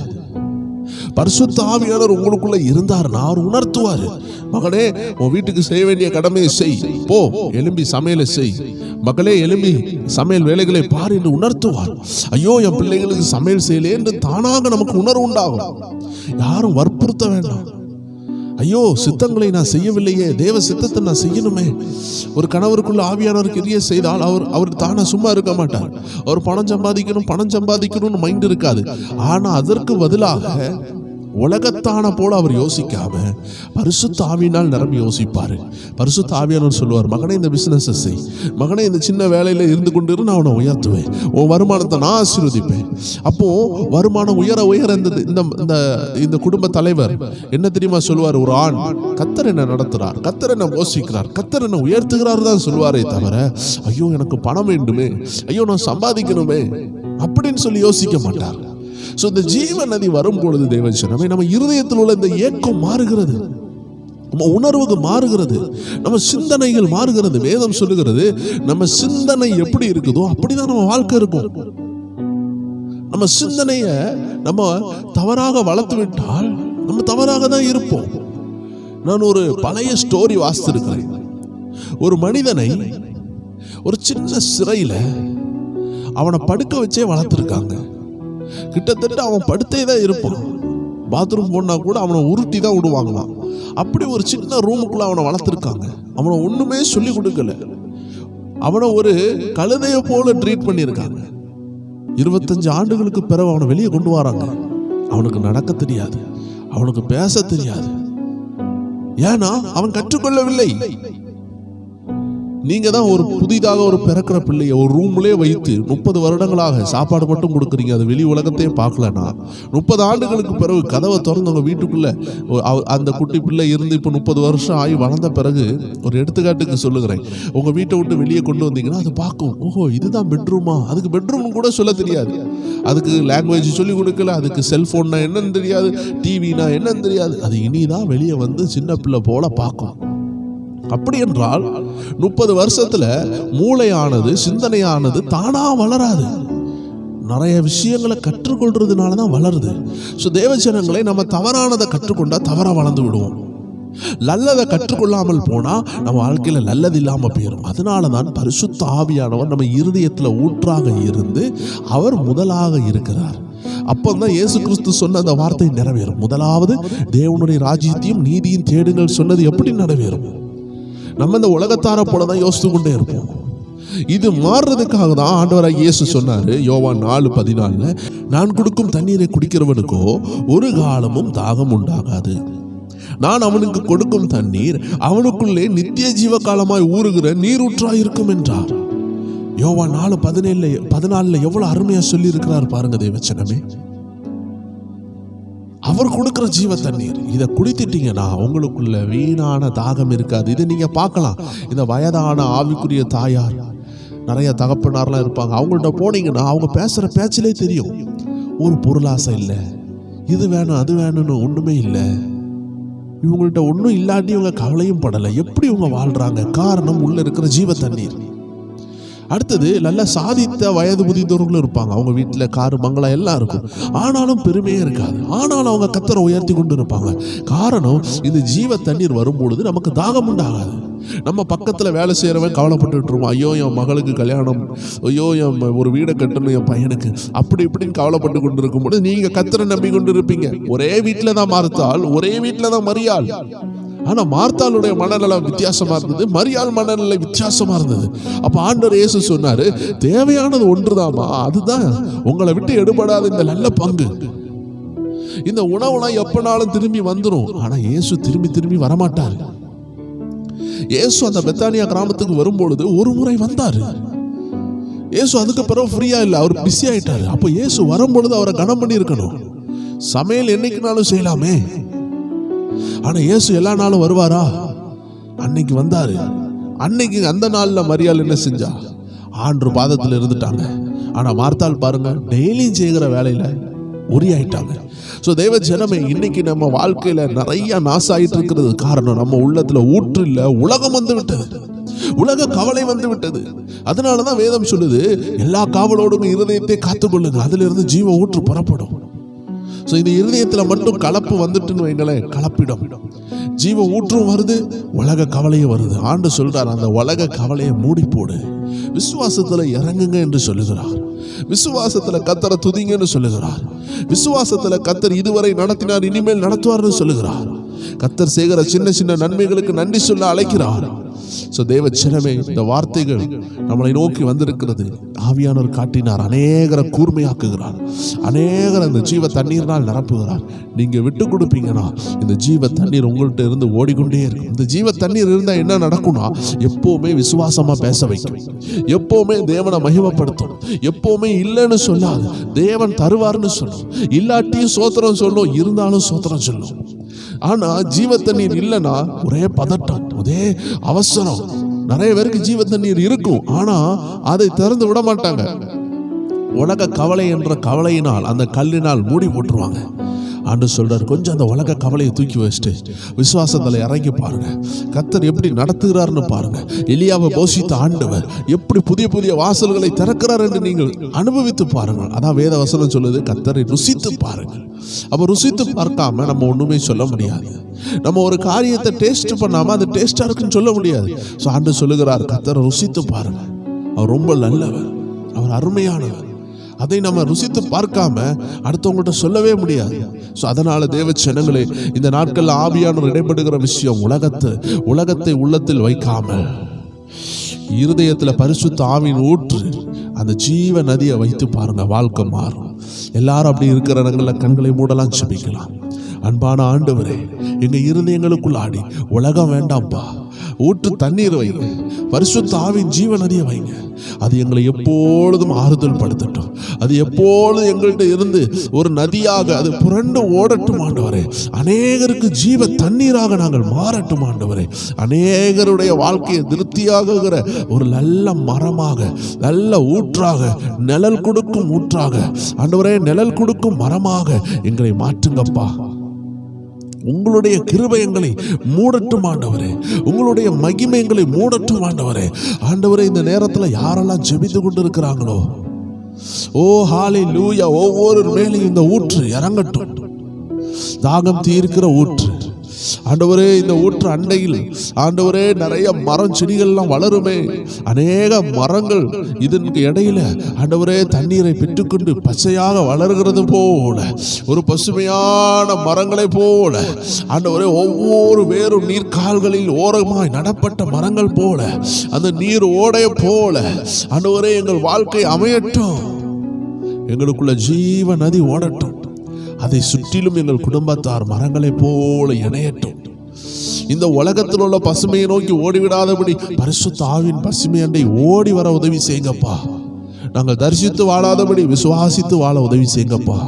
பரிசுத்த ஆவியானவர் உங்களுக்குள்ள இருந்தாருன்னா அவர் உணர்த்துவாரு, மகனே உன் வீட்டுக்கு செய்ய வேண்டிய கடமையை செய், போ எலும்பி சமையலை செய், மகளே எலும்பி சமையல் வேலைகளை பார் என்று உணர்த்துவார். ஐயோ என் பிள்ளைகளுக்கு சமையல் செய்யலே என்று தானாக நமக்கு உணர்வு உண்டாகும். யாரும் வற்புறுத்த வேண்டாம். ஐயோ சித்தங்களை நான் செய்யவில்லையே, தேவ சித்தத்தை நான் செய்யணுமே. ஒரு கணவருக்குள்ள ஆவியானவர் கிரியை செய்தால் அவர் தானே சும்மா இருக்க மாட்டார். அவர் பணம் சம்பாதிக்கணும்னு மைண்ட் இருக்காது. ஆனா அதற்கு பதிலாக உலகத்தான போல அவர் யோசிக்காம பரிசுத்த ஆவியினால் நிரம்பி யோசிப்பாரு. பரிசுத்த ஆவியானவர் சொல்லுவார், மகனே இந்த பிசினஸ் செய், மகனே இந்த சின்ன வேலையில இருந்து கொண்டு நான் அவனை உயர்த்துவேன், உன் வருமானத்தை நான் ஆசீர்வதிப்பேன். அப்போ வருமானம் உயர உயர இந்த குடும்ப தலைவர் என்ன தெரியுமா சொல்லுவார்? ஒரு ஆண், கர்த்தர் என்ன நடத்துறார், கர்த்தர் என்ன போஷிக்கிறார், கர்த்தர் என்ன உயர்த்துகிறார் தான் சொல்லுவாரே தவிர, ஐயோ எனக்கு பணம் வேண்டுமே, ஐயோ நான் சம்பாதிக்கணுமே அப்படின்னு சொல்லி யோசிக்க மாட்டார். சோ இந்த ஜீவ நதி வரும் பொழுது தேவஜனமே, நம்ம இருதயத்தில் உள்ள இந்த ஏக்கம் மாறுகிறது, நம்ம உணர்வுக்கு மாறுகிறது, நம்ம சிந்தனைகள் மாறுகிறது. வேதம் சொல்லுகிறது, நம்ம சிந்தனை எப்படி இருக்குதோ அப்படிதான் நம்ம வாழ்க்கை இருக்கும். நம்ம சிந்தனைய நம்ம தவறாக வளர்த்து விட்டால் நம்ம தவறாக தான் இருப்போம். நான் ஒரு பழைய ஸ்டோரி வாசித்திருக்கிறேன். ஒரு மனிதனை ஒரு சின்ன சிறையில அவனை படுக்க வச்சே வளர்த்துருக்காங்க. கிட்டத்தட்ட அவன் படுத்தே தான் இருப்பான். பாத்ரூம் போனா கூட அவனை உருட்டி தான் விடுவாங்களாம். அப்படி ஒரு சின்ன ரூமுக்குள்ள அவனை வளர்த்துருக்காங்க. அவனை ஒண்ணுமே சொல்லி கொடுக்கல. அவனை ஒரு கழுதைய போல ட்ரீட் பண்ணியிருக்காங்க. 25 ஆண்டுகளுக்கு பிறகு அவனை வெளியே கொண்டு வராங்க. அவனுக்கு நடக்க தெரியாது, அவனுக்கு பேச தெரியாது. ஏன்னா அவன் கற்றுக்கொள்ளவில்லை. நீங்க தான் ஒரு புதிதாக ஒரு பிறக்கிற பிள்ளைய ஒரு ரூம்லயே வைத்து 30 வருடங்களாக சாப்பாடு மட்டும் கொடுக்குறீங்க, அது வெளி உலகத்தையே பார்க்கலன்னா 30 ஆண்டுகளுக்கு பிறகு கதவை திறந்து உங்க வீட்டுக்குள்ள அந்த குட்டி பிள்ளை இருந்து இப்போ 30 வருஷம் ஆகி வளர்ந்த பிறகு, ஒரு எடுத்துக்காட்டுக்கு சொல்லுகிறேன், உங்க வீட்டை விட்டு வெளியே கொண்டு வந்தீங்கன்னா அது பார்க்கும், ஓஹோ இதுதான் பெட்ரூமா. அதுக்கு பெட்ரூம் கூட சொல்ல தெரியாது, அதுக்கு லாங்குவேஜ் சொல்லி கொடுக்கல, அதுக்கு செல்போன்னா என்னன்னு தெரியாது, டிவினா என்னன்னு தெரியாது. அது இனிதான் வெளியே வந்து சின்ன பிள்ளை போல பார்க்கும். அப்படி என்றால் 30 வருஷத்துல மூளையானது, சிந்தனையானது தானா வளராது. நிறைய விஷயங்களை கற்றுக்கொள்றதுனாலதான் வளருது. தேவஜனங்களை நம்ம தவறானதை கற்றுக்கொண்டா தவறா வளர்ந்து விடுவோம். நல்லதை கற்றுக்கொள்ளாமல் போனா நம்ம வாழ்க்கையில நல்லது இல்லாம போயிடும். அதனாலதான் பரிசுத்த ஆவியானவர் நம்ம இருதயத்துல ஊற்றாக இருந்து அவர் முதலாக இருக்கிறார். அப்பதான் இயேசு கிறிஸ்து சொன்ன அந்த வார்த்தை நிறைவேறும். முதலாவது தேவனுடைய ராஜ்யத்தையும் நீதியும் தேடுங்கள் சொன்னது எப்படி நிறைவேறும்? நம்ம இந்த உலகத்தார போலதான் யோசித்து கொண்டே இருப்போம். இது மாறுறதுக்காக தான் ஆண்டவராகிய இயேசு சொன்னாரு, யோவான் 4:14, நான் கொடுக்கும் தண்ணீரை குடிக்கிறவனுக்கோ ஒரு காலமும் தாகம் உண்டாகாது, நான் அவனுக்கு கொடுக்கும் தண்ணீர் அவனுக்குள்ளே நித்திய ஜீவ காலமாய் ஊறுகிற நீரூற்றாய் இருக்கும் என்றார். யோவான் 4:14 எவ்வளவு அருமையா சொல்லி இருக்கிறார் பாருங்க தேவச்சனமே. அவர் கொடுக்கிற ஜீவ தண்ணீர், இதை குடித்துட்டீங்கன்னா உங்களுக்குள்ள வீணான தாகம் இருக்காது. இதை நீங்க பார்க்கலாம். இந்த வயதான ஆவிக்குரிய தாயார், நிறைய தகப்பனார்லாம் இருப்பாங்க. அவங்கள்ட்ட போனீங்கன்னா அவங்க பேசுற பேச்சிலே தெரியும், ஒரு பொருளாசை இல்லை, இது வேணும் அது வேணும்னு ஒண்ணுமே இல்லை. இவங்கள்ட்ட ஒன்றும் இல்லாட்டி இவங்க கவலையும் படலை. எப்படி இவங்க வாழ்றாங்க? காரணம் உள்ள இருக்கிற ஜீவ தண்ணீர். அடுத்தது நல்ல சாதித்த வயது முதிர்ந்தவர்களும் இருப்பாங்க. அவங்க வீட்டில் காரு பங்களா எல்லாம் இருக்கும், ஆனாலும் பெருமையே இருக்காது. ஆனாலும் அவங்க கர்த்தரை உயர்த்தி கொண்டு இருப்பாங்க. காரணம், இந்த ஜீவ தண்ணீர் வரும்பொழுது நமக்கு தாகம் உண்டாகாது. நம்ம பக்கத்துல வேலை செய்யறவன் கவலைப்பட்டு இருப்போம், ஐயோ என் மகளுக்கு கல்யாணம், ஐயோ என் ஒரு வீடை கட்டணும் என் பையனுக்கு, அப்படி இப்படின்னு கவலைப்பட்டு கொண்டு இருக்கும் பொழுது நீங்க கர்த்தரை நம்பி கொண்டு இருப்பீங்க. ஒரே வீட்டுல தான் மார்த்தாள், ஒரே வீட்டுல தான் மரியாள். ஆனா மார்த்தாளுடைய மனநிலை வித்தியாசமா இருந்தது, மரியாள் மனநிலை வித்தியாசமா இருந்தது. அப்ப ஆண்டவர் இயேசு சொன்னாரு, தேவையானது ஒன்றுதாமா, அதுதான் உங்களை விட்டு எடுபடாத இந்த நல்ல பங்கு. இந்த உணவுலாம் எப்பனாலும் திரும்பி வந்துடும். ஆனா இயேசு திரும்பி திரும்பி வரமாட்டார். இயேசு அந்த பெத்தானியா கிராமத்துக்கு வரும்பொழுது ஒரு முறை வந்தாரு. இயேசு அதுக்கு பிறகு ஃப்ரீயா இல்லை, அவர் பிஸி ஆயிட்டாரு. அப்போ இயேசு வரும்பொழுது அவரை கனம் பண்ணி இருக்கணும். சமையல் என்னைக்குனாலும் செய்யலாமே. ஆனா இயேசு எல்லா நாளும் வருவாரா? அன்னைக்கு வந்தாரு. அன்னைக்கு அந்த நாள்ல மரியாள் என்ன செஞ்சா? ஆண்டு பாதத்துல இருந்துட்டாங்க. ஆனா மார்த்தாள் பாருங்க, டெய்லியும் செய்கிற வேலையில உரியாயிட்டாங்க. ஸோ தேவ ஜனமே, இன்னைக்கு நம்ம வாழ்க்கையில நிறைய நாசாயிட்டு இருக்கிறது காரணம் நம்ம உள்ளத்துல ஊற்று இல்ல, உலகம் வந்து விட்டது, உலக கவலை வந்து விட்டது. அதனாலதான் வேதம் சொல்லுது, எல்லா காவலோடும் இருதயத்தை காத்துக்கொள்ளுங்க, அதுல இருந்து ஜீவ ஊற்று புறப்படும். ஸோ இந்த இருதயத்துல மட்டும் கலப்பு வந்துட்டுன்னு வைங்களேன், கலப்பிடும், ஜீவ ஊற்றும் வருது, உலக கவலையும் வருது. ஆண்டு சொல்றார், அந்த உலக கவலையை மூடி போடு, விசுவாசத்துல இறங்குங்க என்று சொல்லுகிறார். விசுவாசத்துல கர்த்தரை துதிங்கன்னு சொல்லுகிறார். விசுவாசத்துல கர்த்தர் இதுவரை நடத்தினார், இனிமேல் நடத்துவார்னு சொல்லுகிறார். கர்த்தர் செய்கிற சின்ன சின்ன நன்மைகளுக்கு நன்றி சொல்ல அழைக்கிறார். சோ தேவ ஜனமே, இந்த வார்த்தைகள் நம்மளை நோக்கி வந்திருக்கிறது. ஆவியானவர் காட்டினார், அநேகரை கூர்மையாக்குகிறார். அநேகர் அந்த ஜீவ தண்ணீர்னால் நிரப்புகிறார். நீங்க விட்டு கொடுப்பீங்கன்னா இந்த ஜீவ தண்ணீர் உங்கள்கிட்ட இருந்து ஓடிக்கொண்டே இருக்கும். இந்த ஜீவ தண்ணீர் இருந்தால் என்ன நடக்கும்னா, எப்பவுமே விசுவாசமா பேச வைக்கும், எப்பவுமே தேவனை மகிமைப்படுத்தும், எப்பவுமே இல்லைன்னு சொல்லாது தேவன் தருவார்னு சொல்லும், இல்லாட்டியும் சோத்திரம் சொல்லும், இருந்தாலும் சோத்திரம் சொல்லும். ஆனா ஜீவ தண்ணீர் இல்லைன்னா ஒரே பதட்டம், ஒரே அவசரம். நிறைய பேருக்கு ஜீவ தண்ணீர் இருக்கும், ஆனா அதை திறந்து விட மாட்டாங்க. உலக கவலை என்ற கவலையினால் அந்த கல்லினால் மூடி போட்டுருவாங்க. ஆண்டு சொல்றாரு, கொஞ்சம் அந்த உலக கவலையை தூக்கி வச்சுட்டு விசுவாசத்தில் இறங்கி பாருங்க. கர்த்தர் எப்படி நடத்துகிறார்னு பாருங்க. எலியாவை போஷித்த ஆண்டவர் எப்படி புதிய புதிய வாசல்களை திறக்கிறார் என்று நீங்கள் அனுபவித்து பாருங்கள். அதான் வேத வசனம் சொல்லுது, கர்த்தரை ருசித்து பாருங்கள். அப்ப ருசித்து பார்க்காம நம்ம ஒண்ணுமே சொல்ல முடியாது. நம்ம ஒரு காரியத்தை டேஸ்ட் பண்ணாம அது டேஸ்டா இருக்குன்னு சொல்ல முடியாது. ஸோ ஆண்டு சொல்லுகிறார், கர்த்தரை ருசித்து பாருங்க. அவர் ரொம்ப நல்லவர், அவர் அருமையானவர். அதை நம்ம ருசித்து பார்க்காம அடுத்தவங்கள்ட்ட சொல்லவே முடியாது. ஸோ அதனால தேவ ஜனங்களே, இந்த நாட்களில் ஆவியானவர் இடைப்படுகிற விஷயம், உலகத்தை உள்ளத்தில் வைக்காமல் இருதயத்தில் பரிசுத்த ஆவியின் ஊற்று அந்த ஜீவ நதியை வைத்து பாருங்க, வாழ்க்கை மாறும். எல்லாரும் அப்படி இருக்கிற இடங்களில் கண்களை மூடலாம், ஜெபிக்கலாம். அன்பான ஆண்டவரே, எங்க இருதயங்களுக்குள் ஆடி உலகம் வேண்டாம்ப்பா, ஊற்று தண்ணீர் வைங்க, பரிசுத்த ஆவியின் ஜீவ நதியை வைங்க. அது எங்களை எப்பொழுதும் ஆறுதல் படுத்தட்டும். அது எப்பொழுதும் எங்கள்கிட்ட இருந்து ஒரு நதியாக அது புரண்டு ஓடட்டும் ஆண்டவரே. அநேகருக்கு ஜீவ தண்ணீராக நாங்கள் மாறட்டும் ஆண்டவரே. அநேகருடைய வாழ்க்கையை திருப்தியாகுகிற ஒரு நல்ல மரமாக, நல்ல ஊற்றாக, நிழல் கொடுக்கும் ஊற்றாக ஆண்டவரே, நிழல் கொடுக்கும் மரமாக எங்களை மாற்றுங்கப்பா. உங்களுடைய கிருபை எங்களை மூடட்டும் ஆண்டவரே, உங்களுடைய மகிமை எங்களை மூடட்டும் ஆண்டவரே. ஆண்டவரே, இந்த நேரத்தில் யாரெல்லாம் ஜெபித்து கொண்டு இருக்கிறாங்களோ, ஓ ஹல்லேலூயா, ஒவ்வொரு மேலையும் இந்த ஊற்று இறங்கட்டும். தாகம் தீர்க்கிற ஊற்று ஆண்டவரே, இந்த ஊற்று அண்டையில் ஆண்டவரே நிறைய மரம் செடிகள்லாம் வளருமே, அநேக மரங்கள் இதற்கு இடையில ஆண்டவரே தண்ணீரை பெற்றுக்கொண்டு பச்சையாக வளர்கிறது போல, ஒரு பசுமையான மரங்களை போல ஆண்டவரே, ஒவ்வொரு வேறும் நீர்கால்களில் ஓரமாய் நடப்பட்ட மரங்கள் போல, அந்த நீர் ஓடைய போல ஆண்டவரே எங்கள் வாழ்க்கை அமையட்டும். எங்களுக்குள்ள ஜீவ நதி ஓடட்டும். அதை சுற்றிலும் எங்கள் குடும்பத்தார் மரங்களை போல இணையட்டும். இந்த உலகத்தில் உள்ள பசுமையை நோக்கி ஓடிவிடாதபடி பரிசுத்த ஆவியின் பசுமை அண்டை ஓடி வர உதவி செய்யுங்கப்பா. நாங்கள் தரிசித்து வாழாதபடி விசுவாசித்து வாழ உதவி செய்யுங்கப்பா.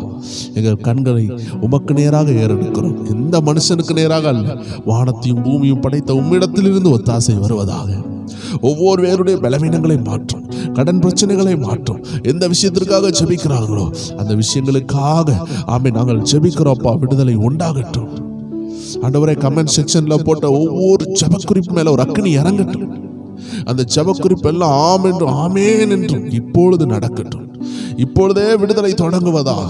எங்கள் கண்களை உமக்கு நேராக ஏறெடுக்கிறோம், எந்த மனுஷனுக்கு நேராக அல்ல. வானத்தையும் பூமியும் படைத்த உம்மிடத்திலிருந்து ஒத்தாசை வருவதாக. ஒவ்வொரு பேருடைய பலவீனங்களை மாற்றும், கடன் பிரச்சனைகளை மாற்றும். எந்த விஷயத்திற்காக ஜெபிக்கிறார்களோ அந்த விஷயங்களுக்காக ஆமே நாங்கள் ஜெபிக்கிறோம்ப்பா. விடுதலை உண்டாகட்டும் ஆண்டவரே. கமெண்ட் செக்ஷன்ல போட்ட ஒவ்வொரு ஜெபக்குறிப்பு மேல ஒரு அக்கினி இறங்கட்டும். அந்த ஜெபக்குறிப்பு எல்லாம் ஆம் என்றும் ஆமேன் என்றும் இப்பொழுது நடக்கட்டும். இப்பொழுதே விடுதலை தொடங்குவதா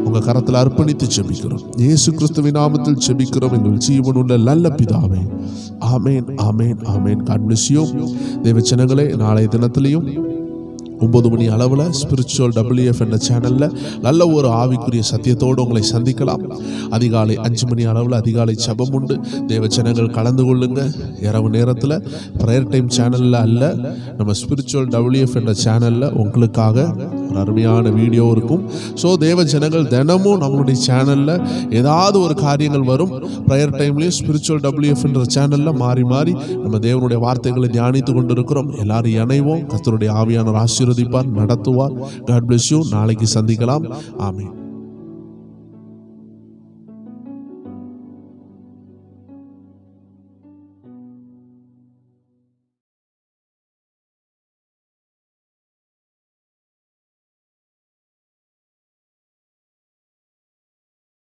உங்க கரத்தில் அர்ப்பணித்து ஜெபிக்கிறோம். இயேசு கிறிஸ்துவின் நாமத்தில் ஜெபிக்கிறோம் எங்கள் ஜீவனுள்ள நல்ல பிதாவே. ஆமேன், ஆமேன், ஆமேன். God bless you. தேவ ஜனங்களே, நாளைய தினத்திலையும் 9 மணி அளவில் ஸ்பிரிச்சுவல் WF என்ற சேனலில் நல்ல ஒரு ஆவிக்குரிய சத்தியத்தோடு உங்களை சந்திக்கலாம். அதிகாலை 5 மணி அளவில் அதிகாலை ஜெபம் உண்டு. தேவ ஜனங்கள் கலந்து கொள்ளுங்க. இரவு நேரத்தில் ப்ரேயர் டைம் சேனலில் அல்ல, நம்ம ஸ்பிரிச்சுவல் WF என்ற சேனலில் உங்களுக்காக ஒரு அருமையான வீடியோ இருக்கும். ஸோ தேவ ஜனங்கள் தினமும் நம்மளுடைய சேனலில் ஏதாவது ஒரு காரியங்கள் வரும். ப்ரேயர் டைம்லேயும் ஸ்பிரிச்சுவல் WF என்ற சேனலில் மாறி மாறி நம்ம தேவனுடைய வார்த்தைகளை தியானித்து கொண்டிருக்கிறோம். எல்லாரும் இணைவோம். கர்த்தருடைய ஆவியானவர் ஆசீர்வதிப்பார், நடத்துவார். God bless you. நாளைக்கு சந்திக்கலாம். ஆமென்.